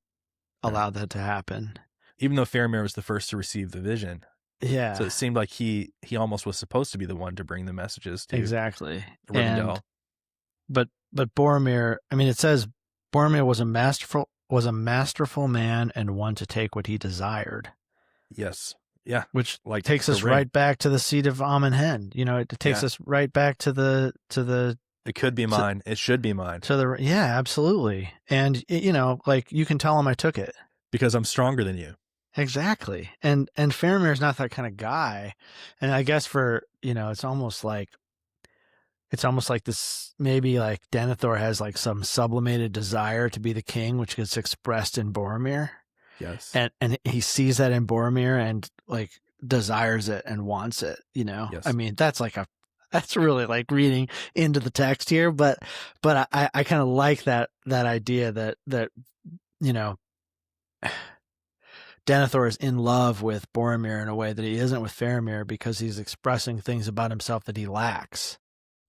allow that to happen. Even though Faramir was the first to receive the vision. Yeah. So it seemed like he almost was supposed to be the one to bring the messages to exactly. Rivendell. But Boromir, I mean, it says Boromir was a masterful man and one to take what he desired. Yes. Yeah. Which like takes us right back to the seat of Amon Hen. It takes us right back to the it could be mine. It should be mine. Yeah, absolutely. And like you can tell him I took it. Because I'm stronger than you. Exactly. And Faramir's not that kind of guy. And I guess for, it's almost like this, maybe like Denethor has like some sublimated desire to be the king, which gets expressed in Boromir. Yes. And he sees that in Boromir and like desires it and wants it, Yes. I mean, that's really like reading into the text here, but I kind of like that idea that Denethor is in love with Boromir in a way that he isn't with Faramir because he's expressing things about himself that he lacks.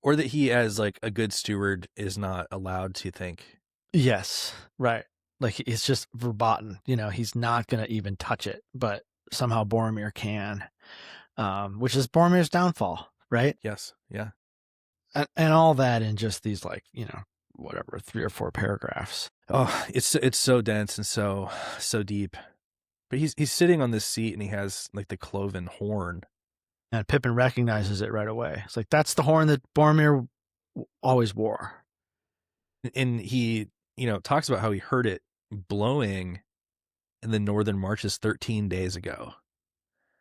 Or that he, as like a good steward, is not allowed to think. Yes, right. Like it's just verboten. He's not going to even touch it, but somehow Boromir can, which is Boromir's downfall, right? Yes, yeah. And all that in just these like, whatever, 3 or 4 paragraphs. Oh, it's so dense and so deep. But he's sitting on this seat and he has like the cloven horn. And Pippin recognizes it right away. It's like, that's the horn that Boromir always wore. And he, talks about how he heard it blowing in the northern marches 13 days ago.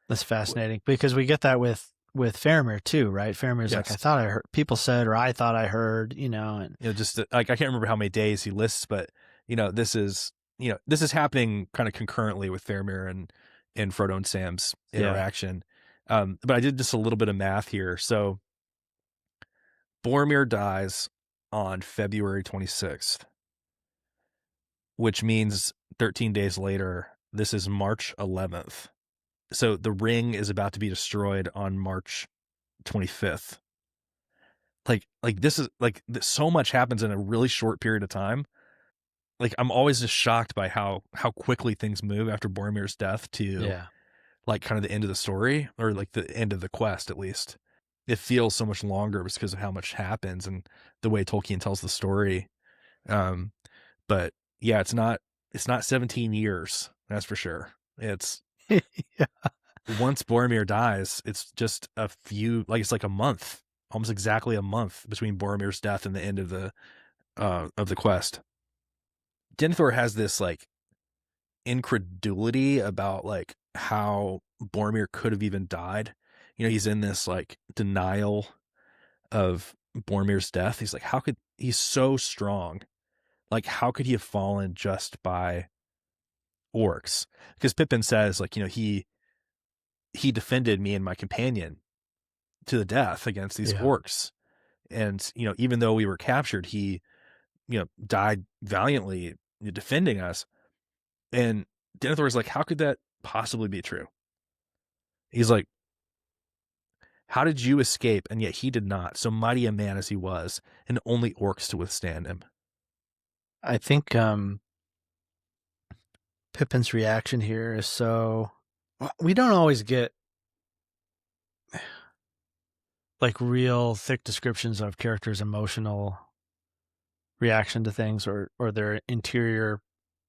That's fascinating because we get that with Faramir too, right? Faramir's like, I thought I heard, people said, or I thought I heard, and just like, I can't remember how many days he lists, but this is happening kind of concurrently with Faramir and Frodo and Sam's interaction. But I did just a little bit of math here. So Boromir dies on February 26th, which means 13 days later, this is March 11th. So the ring is about to be destroyed on March 25th. Like this is like so much happens in a really short period of time. Like I'm always just shocked by how quickly things move after Boromir's death to like kind of the end of the story, or like the end of the quest, at least. It feels so much longer because of how much happens and the way Tolkien tells the story. But yeah, it's not 17 years. That's for sure. It's once Boromir dies, it's just it's like a month, almost exactly a month between Boromir's death and the end of the quest. Denethor has this like incredulity about like how Boromir could have even died. He's in this like denial of Boromir's death. He's like, he's so strong. Like, how could he have fallen just by orcs? Because Pippin says like, he defended me and my companion to the death against these orcs. And, even though we were captured, he, died valiantly defending us. And Denethor is like, how could that possibly be true? He's like, how did you escape? And yet he did not, so mighty a man as he was, and only orcs to withstand him. I think Pippin's reaction here is so... We don't always get like real thick descriptions of characters' emotional reaction to things or their interior,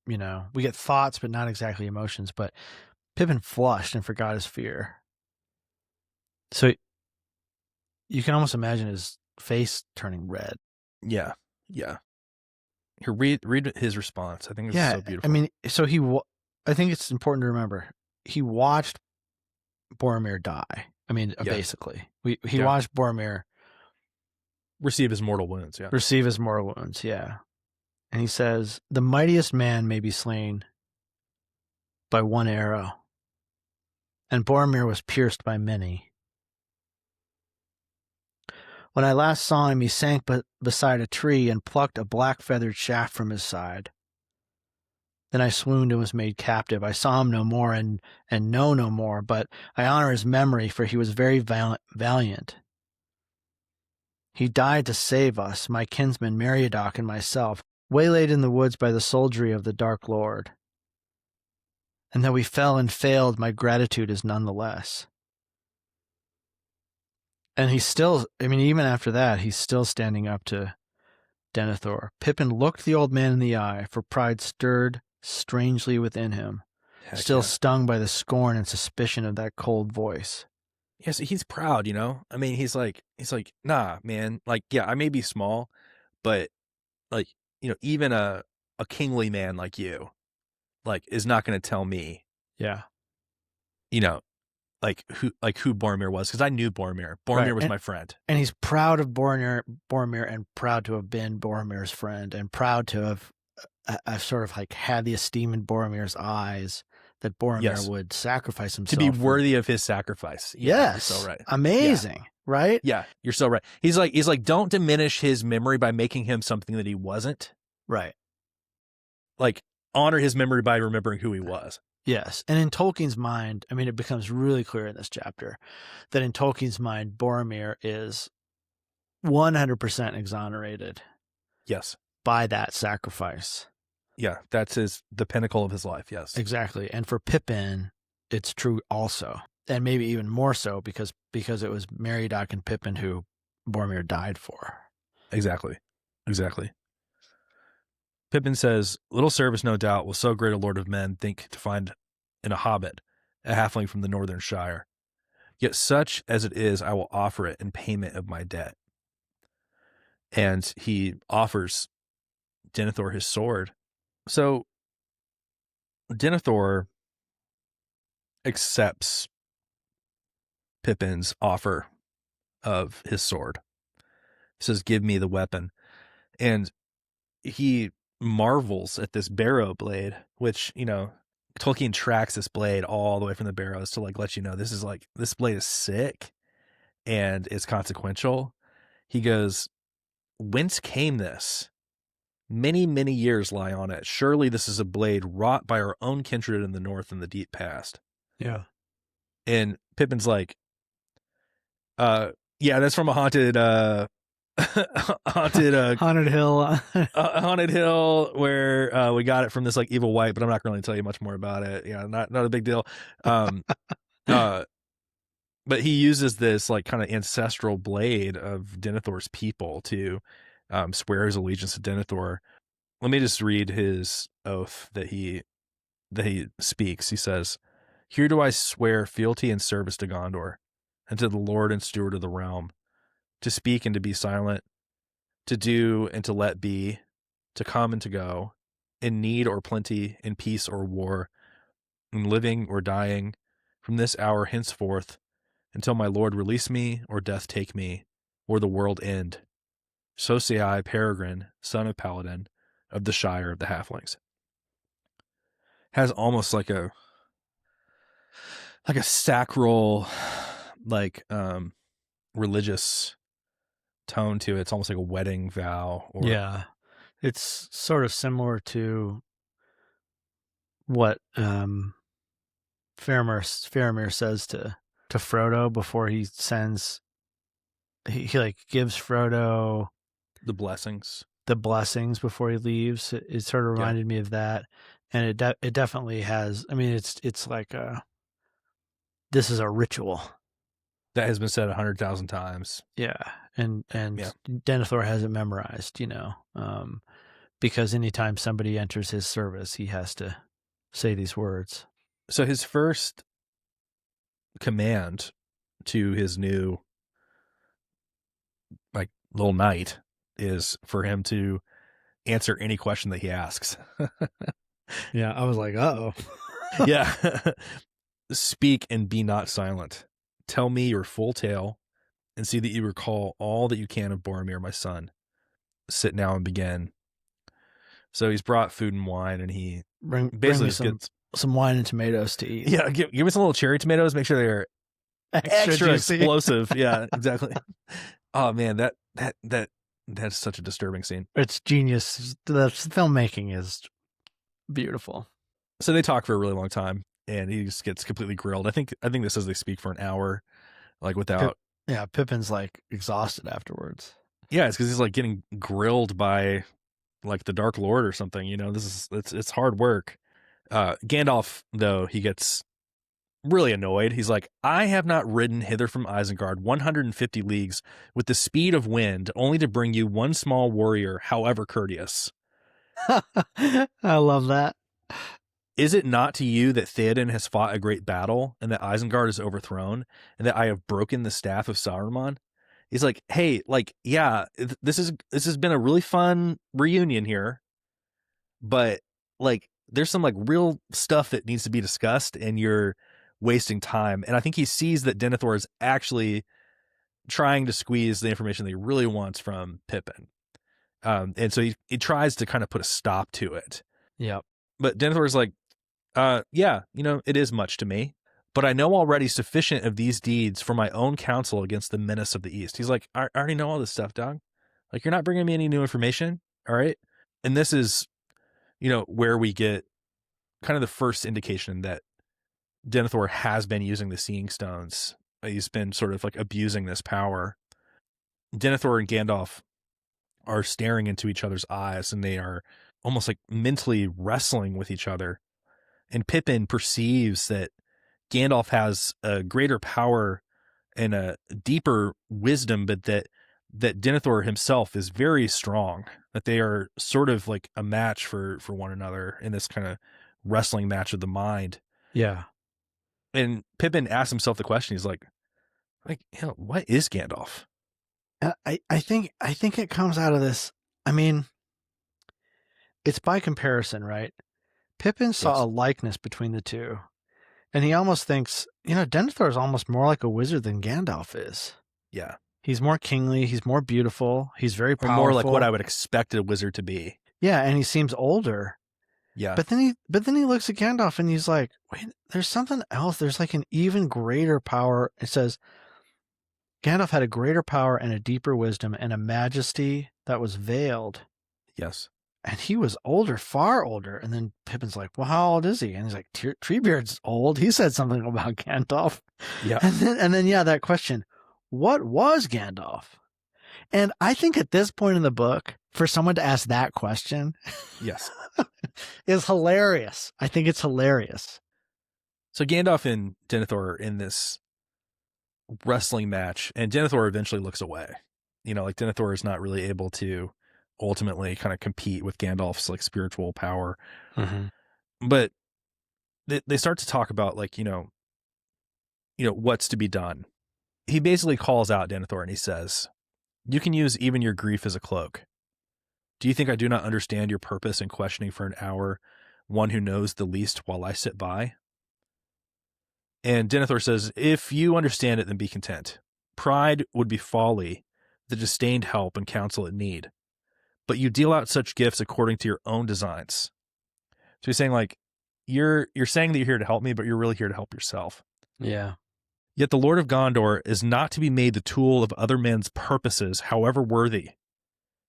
we get thoughts, but not exactly emotions. But Pippin flushed and forgot his fear. So you can almost imagine his face turning red. Yeah. Yeah. Here, read his response. I think it's so beautiful. I mean, I think it's important to remember he watched Boromir die. I mean, Yeah. basically, he watched Boromir receive his mortal wounds. Yeah. receive his mortal wounds. Yeah. And he says, the mightiest man may be slain by one arrow, and Boromir was pierced by many. When I last saw him, he sank beside a tree and plucked a black feathered shaft from his side. Then I swooned and was made captive. I saw him no more and know no more, but I honor his memory, for he was very valiant. He died to save us, my kinsman Meriadoc and myself, waylaid in the woods by the soldiery of the Dark Lord. And though we fell and failed, my gratitude is none the less. And he's still, I mean, even after that, he's still standing up to Denethor. Pippin looked the old man in the eye, for pride stirred strangely within him, still stung by the scorn and suspicion of that cold voice. Yes, he's proud, you know? I mean, he's like, nah, man. Like, yeah, I may be small, but like, you know, even a kingly man like you, like, is not going to tell me, yeah, you know, who Boromir was, because I knew Boromir. Boromir was my friend, and he's proud of Boromir, and proud to have been Boromir's friend, and proud to have I've sort of like had the esteem in Boromir's eyes that Boromir would sacrifice himself to be worthy of his sacrifice. Yeah, yes, you're so right. Amazing, right? Yeah, you're so right. He's like, don't diminish his memory by making him something that he wasn't. Right. Like, honor his memory by remembering who he was. Yes, and in Tolkien's mind, I mean, it becomes really clear in this chapter that in Tolkien's mind, Boromir is 100% exonerated. Yes. By that sacrifice. Yeah, that's the pinnacle of his life, yes. Exactly. And for Pippin, it's true also. And maybe even more so because it was Meriadoc and Pippin who Boromir died for. Exactly. Pippin says, little service, no doubt, will so great a lord of men think to find in a hobbit, a halfling from the northern shire. Yet such as it is, I will offer it in payment of my debt. And he offers Denethor his sword. So Denethor accepts Pippin's offer of his sword. He says, give me the weapon. And he marvels at this barrow blade, which, you know, Tolkien tracks this blade all the way from the barrows to like let you know this blade is sick and it's consequential. He goes, whence came this? Many, many years lie on it. Surely this is a blade wrought by our own kindred in the north in the deep past. Yeah. And Pippin's like, yeah, that's from a haunted haunted hill where we got it from this like evil wight, but I'm not going to tell you much more about it. Yeah, not a big deal. But he uses this like kind of ancestral blade of Denethor's people to swear his allegiance to Denethor. Let me just read his oath that he speaks. He says, here do I swear fealty and service to Gondor and to the Lord and Steward of the realm, to speak and to be silent, to do and to let be, to come and to go, in need or plenty, in peace or war, in living or dying, from this hour henceforth, until my Lord release me, or death take me, or the world end. So say I, Peregrine, son of Paladin, of the Shire of the Halflings. Has almost like a sacral, like religious tone to it. It's almost like a wedding vow. Yeah, it's sort of similar to what Faramir says to Frodo before he sends. He like gives Frodo the blessings before he leaves. It sort of reminded me of that, and it definitely has. I mean, it's like this is a ritual that has been said 100,000 times. Yeah, and Denethor has it memorized, you know, because anytime somebody enters his service, he has to say these words. So his first command to his new like little knight is for him to answer any question that he asks. Yeah, I was like, uh-oh. Yeah. Speak and be not silent. Tell me your full tale, and see that you recall all that you can of Boromir, my son. Sit now and begin. So he's brought food and wine, and he Bring basically me just gets some wine and tomatoes to eat. yeah. Give me some little cherry tomatoes. Make sure they're extra juicy. explosive. Yeah, exactly. Oh man, that's such a disturbing scene. It's genius. The filmmaking is beautiful. So they talk for a really long time, and he just gets completely grilled. I think this says they speak for an hour, like without. Yeah, Pippin's like exhausted afterwards. Yeah, it's because he's like getting grilled by like the Dark Lord or something. You know, it's hard work. Gandalf, though, he gets really annoyed. He's like, I have not ridden hither from Isengard 150 leagues with the speed of wind, only to bring you one small warrior, however courteous. I love that. Is it not to you that Theoden has fought a great battle, and that Isengard is overthrown, and that I have broken the staff of Saruman? He's like, hey, like, yeah, this has been a really fun reunion here, but like, there's some like real stuff that needs to be discussed, and you're wasting time. And I think he sees that Denethor is actually trying to squeeze the information that he really wants from Pippin. And so he tries to kind of put a stop to it. Yep. But Denethor is like, yeah, you know, it is much to me, but I know already sufficient of these deeds for my own counsel against the menace of the East. He's like, I already know all this stuff, dog. Like, you're not bringing me any new information. All right. And this is, you know, where we get kind of the first indication that Denethor has been using the Seeing Stones. He's been sort of like abusing this power. Denethor and Gandalf are staring into each other's eyes, and they are almost like mentally wrestling with each other. And Pippin perceives that Gandalf has a greater power and a deeper wisdom, but that Denethor himself is very strong, that they are sort of like a match for one another in this kind of wrestling match of the mind. Yeah. And Pippin asks himself the question. He's like, you know, what is Gandalf? I think it comes out of this. I mean, it's by comparison, right? Pippin saw a likeness between the two, and he almost thinks, you know, Denethor is almost more like a wizard than Gandalf is. Yeah. He's more kingly. He's more beautiful. He's very powerful. Or more like what I would expect a wizard to be. Yeah, and he seems older. Yeah. But then he looks at Gandalf and he's like, wait, there's something else. There's like an even greater power. It says, Gandalf had a greater power and a deeper wisdom and a majesty that was veiled. Yes. And he was older, far older. And then Pippin's like, well, how old is he? And he's like, Treebeard's old. He said something about Gandalf. Yeah. And then, yeah, that question, what was Gandalf? And I think at this point in the book, for someone to ask that question, yes, is hilarious. I think it's hilarious. So Gandalf and Denethor are in this wrestling match, and Denethor eventually looks away. You know, like Denethor is not really able to ultimately kind of compete with Gandalf's like spiritual power. Mm-hmm. But they start to talk about like, you know, what's to be done. He basically calls out Denethor and he says, you can use even your grief as a cloak. Do you think I do not understand your purpose in questioning for an hour one who knows the least while I sit by? And Denethor says, if you understand it, then be content. Pride would be folly, the disdained help and counsel it need. But you deal out such gifts according to your own designs. So he's saying like, you're saying that you're here to help me, but you're really here to help yourself. Yeah. Yet the Lord of Gondor is not to be made the tool of other men's purposes, however worthy.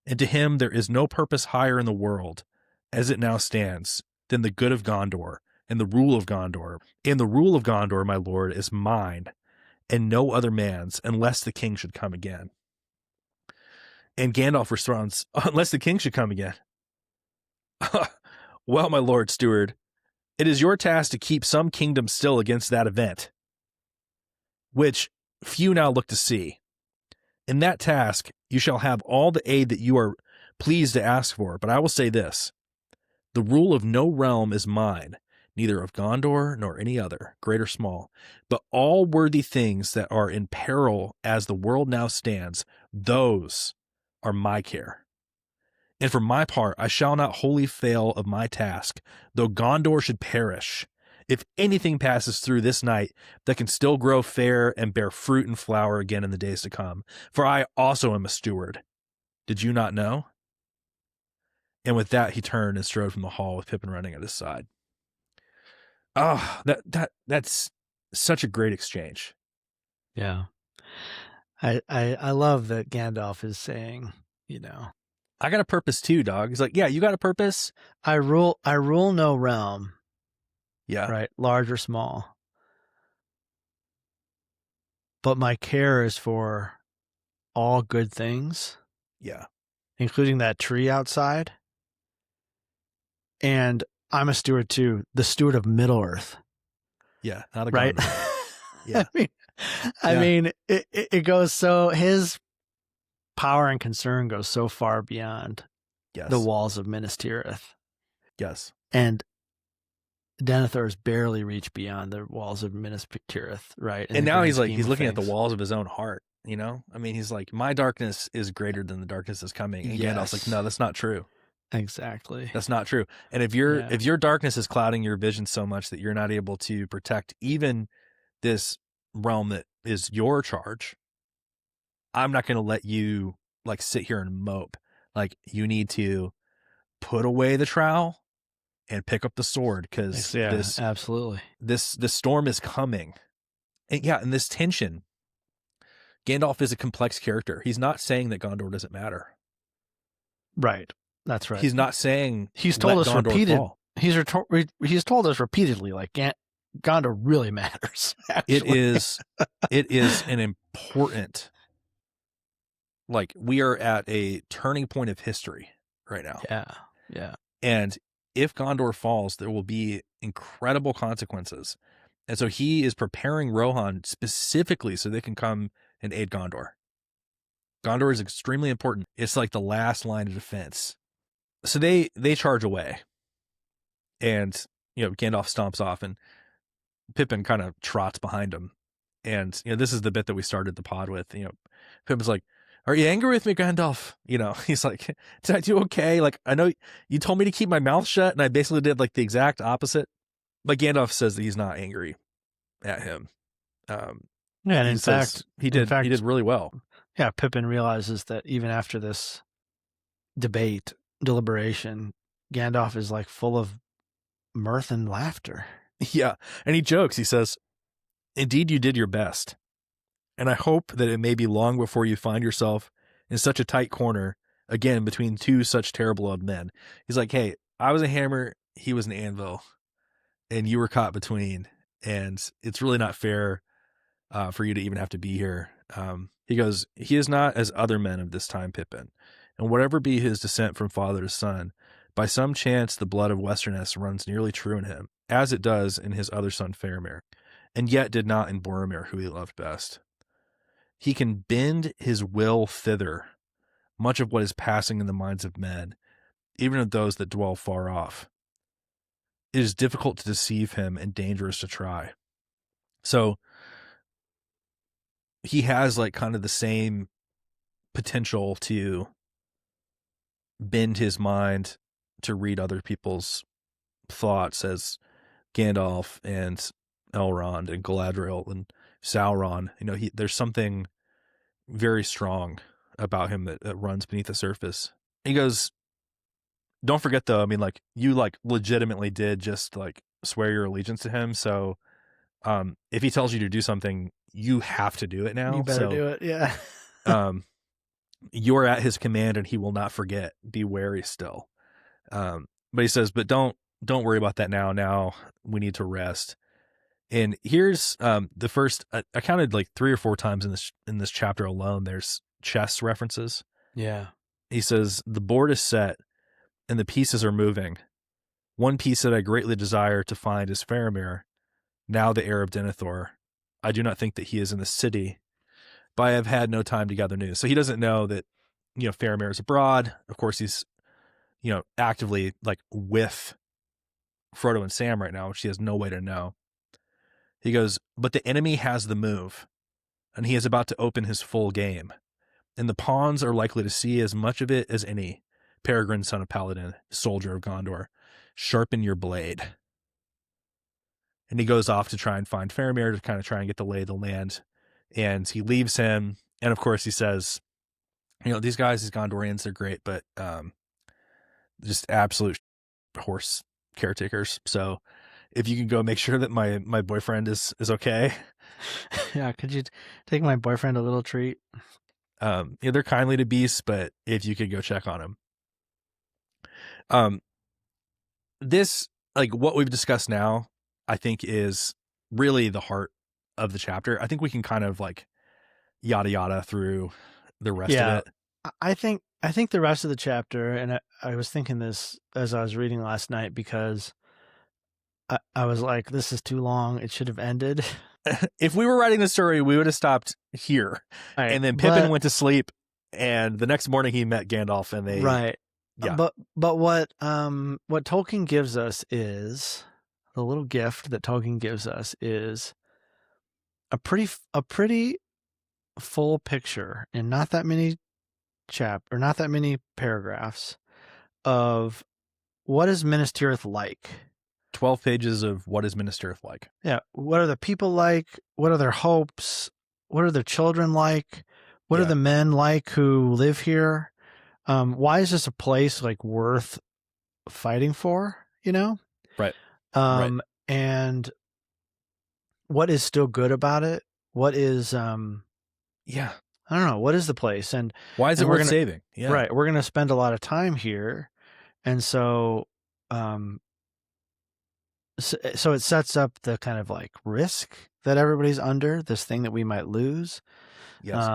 And to him there is no purpose higher in the world, as it now stands, than the good of Gondor and the rule of Gondor. And the rule of Gondor, my lord, is mine, and no other man's, unless the king should come again. And Gandalf responds, unless the king should come again. Well, my lord steward, it is your task to keep some kingdom still against that event, which few now look to see. In that task, you shall have all the aid that you are pleased to ask for. But I will say this, the rule of no realm is mine, neither of Gondor nor any other, great or small. But all worthy things that are in peril as the world now stands, those are my care. And for my part, I shall not wholly fail of my task, though Gondor should perish, If anything passes through this night that can still grow fair and bear fruit and flower again in the days to come, for I also am a steward. Did you not know? And with that, he turned and strode from the hall with Pippin running at his side. Oh, that's such a great exchange. Yeah. I love that Gandalf is saying, I got a purpose too, dog. He's like, yeah, you got a purpose. I rule no realm. Yeah. Right. Large or small. But my care is for all good things. Yeah. Including that tree outside. And I'm a steward too, the steward of Middle Earth. Yeah. Not a right. Yeah. I mean, it goes so, his power and concern goes so far beyond the walls of Minas Tirith. Yes. And Denethor's barely reached beyond the walls of Minas Tirith, right? And now he's looking at the walls of his own heart, I mean, he's like, my darkness is greater than the darkness that's coming. And Gandalf's like, no, that's not true. Exactly. That's not true. And if your darkness is clouding your vision so much that you're not able to protect even this realm that is your charge, I'm not going to let you like sit here and mope. Like, you need to put away the trowel and pick up the sword, because absolutely, this storm is coming. And this tension. Gandalf is a complex character. He's not saying that Gondor doesn't matter. Right. That's right. He's not saying he's told us repeatedly. He's told us repeatedly, like, Gondor really matters. Actually. It is an important, like, we are at a turning point of history right now. Yeah. And if Gondor falls, there will be incredible consequences. And so he is preparing Rohan specifically so they can come and aid Gondor. Gondor is extremely important. It's like the last line of defense. So they charge away. And, Gandalf stomps off, and Pippin kind of trots behind him. And, this is the bit that we started the pod with. Pippin's like, are you angry with me, Gandalf? He's like, did I do okay? Like, I know you told me to keep my mouth shut, and I basically did like the exact opposite. But Gandalf says that he's not angry at him. And in fact, he did really well. Yeah, Pippin realizes that even after this deliberation, Gandalf is like full of mirth and laughter. Yeah, and he jokes. He says, indeed, you did your best. And I hope that it may be long before you find yourself in such a tight corner, again, between two such terrible old men. He's like, hey, I was a hammer, he was an anvil, and you were caught between, and it's really not fair for you to even have to be here. He goes, he is not as other men of this time, Pippin, and whatever be his descent from father to son, by some chance the blood of Westerness runs nearly true in him, as it does in his other son Faramir, and yet did not in Boromir, who he loved best. He can bend his will thither, much of what is passing in the minds of men, even of those that dwell far off. It is difficult to deceive him and dangerous to try. So he has like kind of the same potential to bend his mind to read other people's thoughts as Gandalf and Elrond and Galadriel and Sauron. There's something very strong about him that runs beneath the surface. He goes, don't forget though, I mean, like, you like legitimately did just like swear your allegiance to him. So if he tells you to do something, you have to do it now. You better do it. Yeah. You're at his command and he will not forget. Be wary still. But he says, but don't worry about that now. Now we need to rest. And here's the first, I counted like 3 or 4 times in this chapter alone, there's chess references. Yeah. He says, the board is set and the pieces are moving. One piece that I greatly desire to find is Faramir, now the heir of Denethor. I do not think that he is in the city, but I have had no time to gather news. So he doesn't know that, Faramir is abroad. Of course, he's, actively like with Frodo and Sam right now, which he has no way to know. He goes, but the enemy has the move, and he is about to open his full game, and the pawns are likely to see as much of it as any. Peregrine, son of Paladin, soldier of Gondor, sharpen your blade. and he goes off to try and find Faramir to kind of try and get the lay of the land. And he leaves him. And of course he says, these guys, these Gondorians, they're great, but just absolute horse caretakers. So if you can go make sure that my boyfriend is okay. Yeah, could you take my boyfriend a little treat? They're kindly to beasts, but if you could go check on him. This, like what we've discussed now, I think is really the heart of the chapter. I think we can kind of like yada yada through the rest of it. I think the rest of the chapter, and I was thinking this as I was reading last night, because I was like, this is too long. It should have ended. If we were writing the story, we would have stopped here. Right, and then Pippin went to sleep, and the next morning he met Gandalf, and they Yeah. But what Tolkien gives us is the little gift that Tolkien gives us is a pretty full picture in not that many not that many paragraphs of what is Minas Tirith like. 12 pages of what is Minas Tirith like. Yeah. What are the people like? What are their hopes? What are their children like? What are the men like who live here? Why is this a place like worth fighting for? Right. And what is still good about it? What is I don't know. What is the place? And why is it worth saving? Yeah. Right. We're going to spend a lot of time here. And so, so it sets up the kind of like risk that everybody's under, this thing that we might lose. Yes.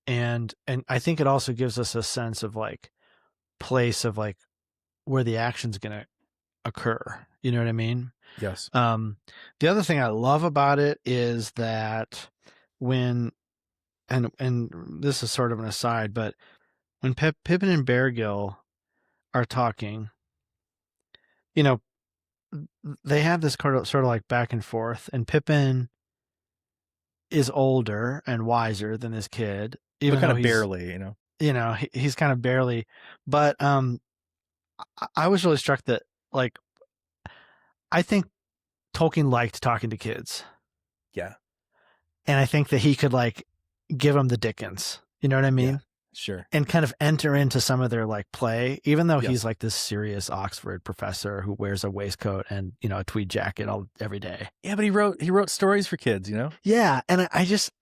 And I think it also gives us a sense of like place of like where the action's going to occur. You know what I mean? Yes. The other thing I love about it is that when, and this is sort of an aside, but when Pippin and Beargill are talking, they have this sort of like back and forth, and Pippin is older and wiser than this kid, even kind of barely, he's kind of barely, but I was really struck that like I think Tolkien liked talking to kids. Yeah. And I think that he could like give them the Dickens, you know what I mean? Yeah, sure. And kind of enter into some of their like play, even though he's like this serious Oxford professor who wears a waistcoat and, a tweed jacket every day. Yeah, but he wrote stories for kids, Yeah. And I just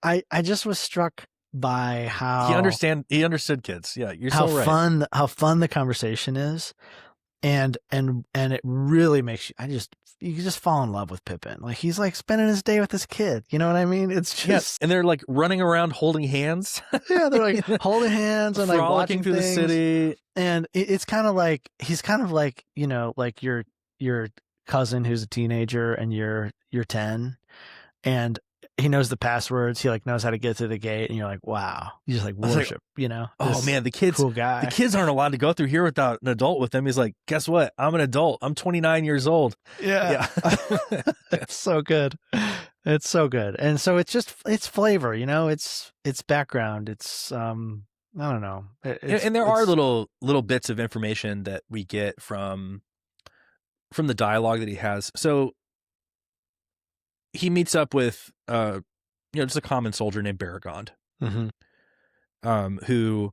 was struck by how he understood kids. Yeah. You're how so right. how fun the conversation is. And it really makes you just fall in love with Pippin. Like he's like spending his day with this kid. You know what I mean? It's just, and they're like running around holding hands. Yeah, they're like holding hands and like frolicking through things. The city. And it's kind of like he's kind of like like your cousin who's a teenager and you're 10, and he knows the passwords. He like knows how to get through the gate, and you're like, wow, you just like worship, Oh man, the kids, cool guy. The kids aren't allowed to go through here without an adult with them. He's like, guess what? I'm an adult. I'm 29 years old. Yeah. It's so good. It's so good. And so it's flavor, it's background. It's, I don't know. And there are little bits of information that we get from the dialogue that he has. So he meets up with, just a common soldier named Baragond, who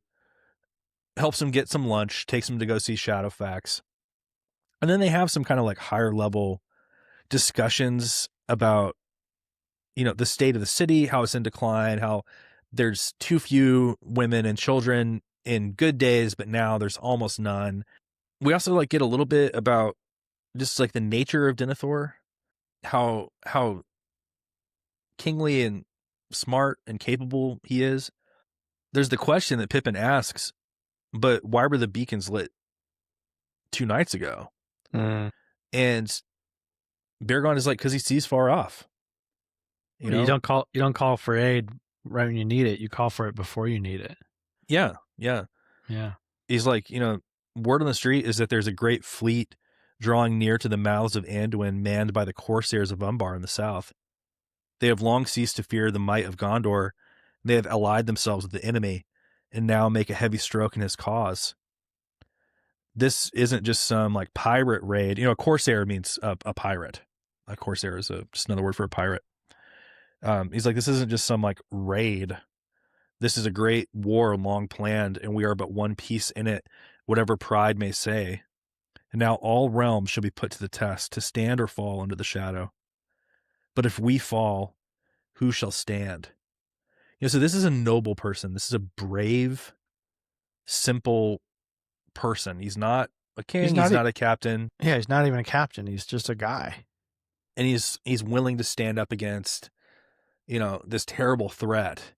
helps him get some lunch, takes him to go see Shadowfax. And then they have some kind of like higher level discussions about, the state of the city, how it's in decline, how there's too few women and children in good days, but now there's almost none. We also like get a little bit about just like the nature of Denethor, how kingly and smart and capable he is. There's the question that Pippin asks, but why were the beacons lit 2 nights ago? And Baragond is like, because he sees far off. You don't call for aid right when you need it. You call for it before you need it. Yeah. He's like, word on the street is that there's a great fleet drawing near to the mouths of Anduin, manned by the corsairs of Umbar in the south. They have long ceased to fear the might of Gondor. They have allied themselves with the enemy, and now make a heavy stroke in his cause. This isn't just some like pirate raid. A corsair means a pirate. A corsair is just another word for a pirate. He's like, this isn't just some like raid. This is a great war long planned, and we are but one piece in it, whatever pride may say. And now all realms shall be put to the test, to stand or fall under the shadow. But if we fall, who shall stand? So this is a noble person. This is a brave, simple person. He's not a king. He's not a captain. Yeah, he's not even a captain. He's just a guy. And he's willing to stand up against, this terrible threat,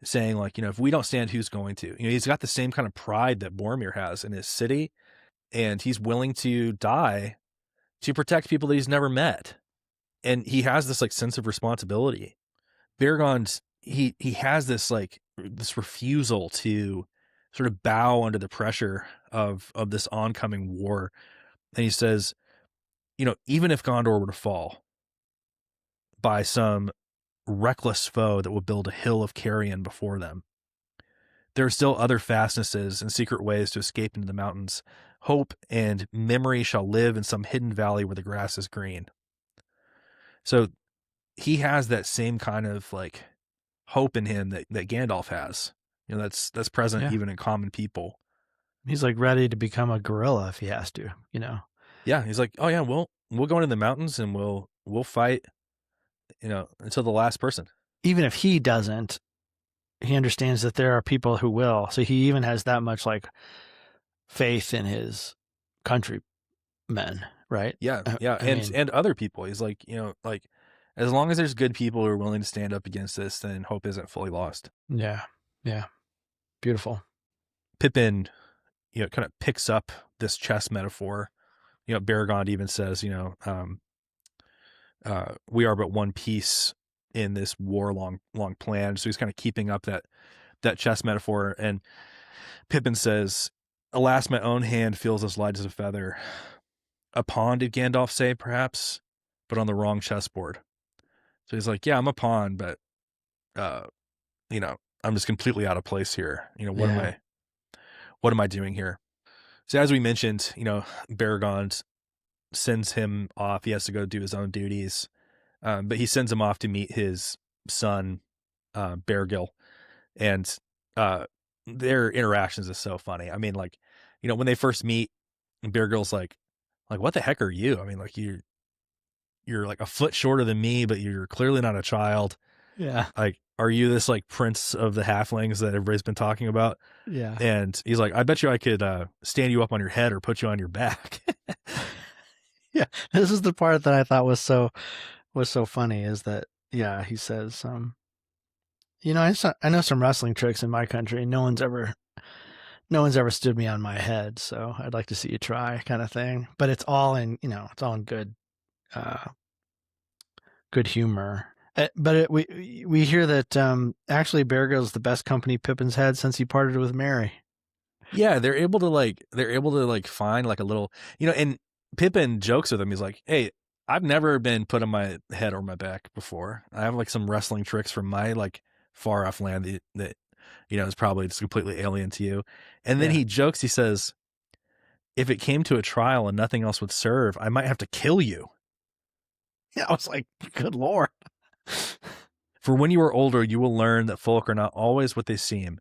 saying like, if we don't stand, who's going to? He's got the same kind of pride that Boromir has in his city, and he's willing to die to protect people that he's never met. And he has this like sense of responsibility. Beregond, he has this refusal to sort of bow under the pressure of this oncoming war. And he says, even if Gondor were to fall by some reckless foe that will build a hill of carrion before them, there are still other fastnesses and secret ways to escape into the mountains. Hope and memory shall live in some hidden valley where the grass is green. So he has that same kind of like hope in him that Gandalf has. That's present even in common people. He's like ready to become a gorilla if he has to, Yeah, he's like, oh yeah, we'll go into the mountains and we'll fight, until the last person. Even if he doesn't, he understands that there are people who will. So he even has that much like faith in his countrymen, right? Yeah, yeah, and other people. He's like, like as long as there's good people who are willing to stand up against this, then hope isn't fully lost. Yeah, yeah, beautiful. Pippin, kind of picks up this chess metaphor. Beregond even says, we are but one piece in this war long plan. So he's kind of keeping up that chess metaphor. And Pippin says, alas, my own hand feels as light as a feather. A pawn, did Gandalf say, perhaps, but on the wrong chessboard. So he's like, yeah, I'm a pawn, but, I'm just completely out of place here. What am I doing here? So as we mentioned, Beregond sends him off. He has to go do his own duties. But he sends him off to meet his son, Beargill. And their interactions is so funny. I mean, like, when they first meet, Beargill's like, what the heck are you? I mean, like, you're like a foot shorter than me, but you're clearly not a child. Yeah. Like, are you this like prince of the halflings that everybody's been talking about? Yeah. And he's like, I bet you I could stand you up on your head or put you on your back. Yeah. This is the part that I thought was so funny is that, yeah, he says, I know some wrestling tricks in my country. No one's ever stood me on my head. So I'd like to see you try, kind of thing. But it's all in, it's all in good humor. But we hear that actually Beargill's the best company Pippin's had since he parted with Merry. Yeah, they're able to find like a little, and Pippin jokes with him. He's like, hey, I've never been put on my head or my back before. I have like some wrestling tricks from my like far off land that is probably just completely alien to you. And then he jokes, he says, if it came to a trial and nothing else would serve, I might have to kill you. Yeah, I was like, good Lord. For when you are older, you will learn that folk are not always what they seem.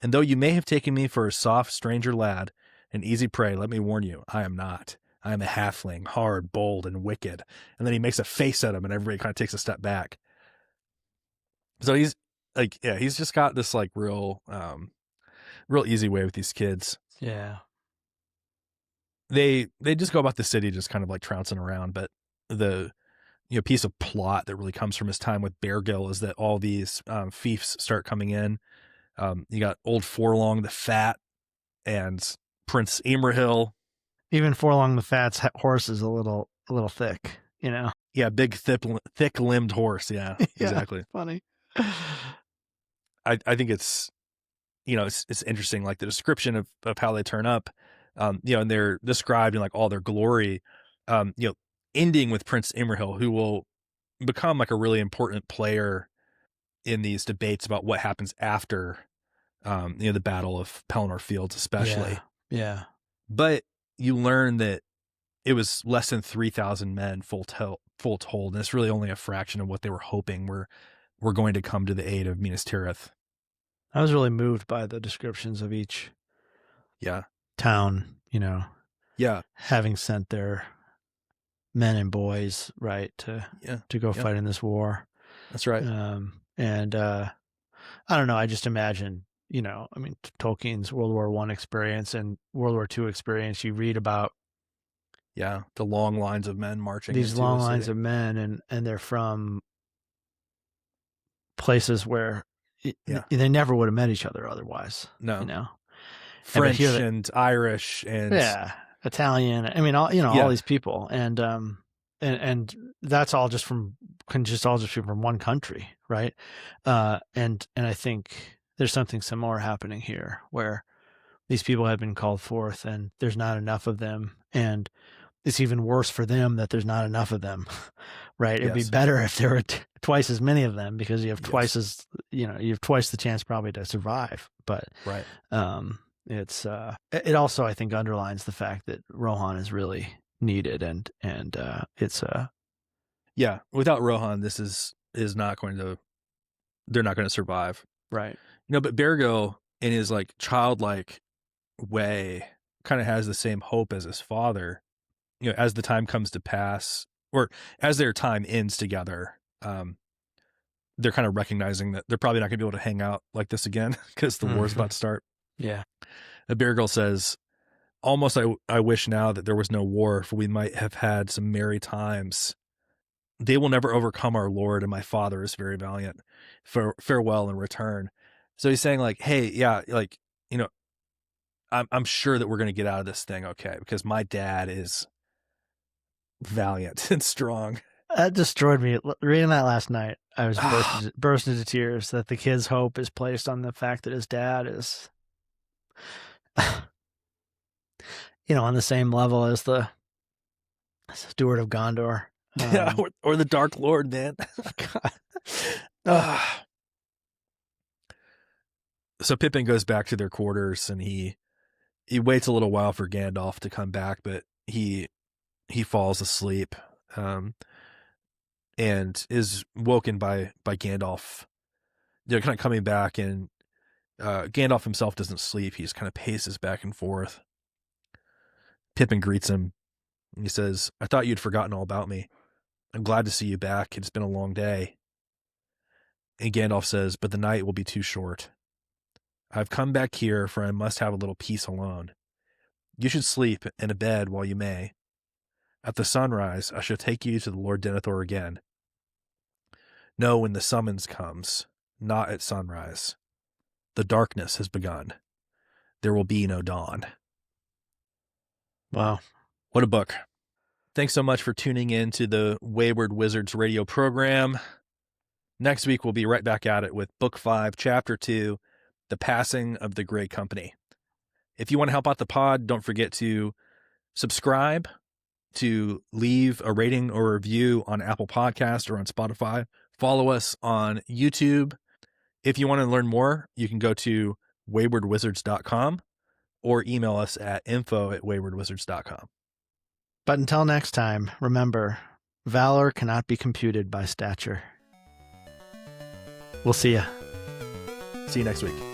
And though you may have taken me for a soft stranger lad, an easy prey, let me warn you, I am not. I am a halfling, hard, bold, and wicked. And then he makes a face at him and everybody kind of takes a step back. So he's like, yeah, he's just got this like real easy way with these kids. Yeah. They just go about the city just kind of like trouncing around. But the piece of plot that really comes from his time with Beargill is that all these fiefs start coming in. You got Old Forlong the Fat and Prince Imrahil. Even Forlong the Fat's horse is a little thick, Yeah, big, thick-limbed horse. Yeah, exactly. Funny. I think it's, it's interesting, like the description of how they turn up, and they're described in like all their glory, ending with Prince Imrahil, who will become like a really important player in these debates about what happens after, the Battle of Pelennor Fields, especially. Yeah. But you learn that it was less than 3,000 men full full told, and it's really only a fraction of what they were hoping were going to come to the aid of Minas Tirith. I was really moved by the descriptions of each town, having sent their men and boys, right, to go fight in this war. That's right. And I don't know, I just imagine, Tolkien's World War I experience and World War II experience, you read about the long lines of men marching. These long lines of men, and they're from places where they never would have met each other otherwise. No. French and Irish and Italian. I mean, all these people, and that's all just from one country, right? And I think there's something similar happening here, where these people have been called forth, and there's not enough of them, and it's even worse for them that there's not enough of them, right? It'd be better if there were twice as many of them, because you have twice the chance probably to survive. But it also, I think, underlines the fact that Rohan is really needed, and it's without Rohan, this is not going to, they're not going to survive, right? But Bergo, in his like childlike way, kind of has the same hope as his father. As the time comes to pass, or as their time ends together, they're kind of recognizing that they're probably not going to be able to hang out like this again, because the war's about to start. Yeah. Beargill says, almost I wish now that there was no war, for we might have had some merry times. They will never overcome our Lord, and my father is very valiant. Farewell and return. So he's saying like, hey, I'm sure that we're going to get out of this thing okay, because my dad is valiant and strong. That destroyed me. Reading that last night, I was burst into tears that the kid's hope is placed on the fact that his dad is, on the same level as the Steward of Gondor. Or the Dark Lord, man. So Pippin goes back to their quarters, and he waits a little while for Gandalf to come back, but he falls asleep, and is woken by Gandalf. Kind of coming back, and Gandalf himself doesn't sleep. He just kind of paces back and forth. Pippin greets him, and he says, "I thought you'd forgotten all about me. I'm glad to see you back. It's been a long day." And Gandalf says, "But the night will be too short. I've come back here, for I must have a little peace alone. You should sleep in a bed while you may. At the sunrise, I shall take you to the Lord Denethor again. Know when the summons comes, not at sunrise. The darkness has begun. There will be no dawn." Wow. What a book. Thanks so much for tuning in to the Wayward Wizards radio program. Next week, we'll be right back at it with Book 5, Chapter 2, The Passing of the Grey Company. If you want to help out the pod, don't forget to subscribe, to leave a rating or review on Apple Podcasts or on Spotify. Follow us on YouTube. If you want to learn more, you can go to waywardwizards.com or email us at info@waywardwizards.com. But until next time, remember, valor cannot be computed by stature. We'll see ya. See you next week.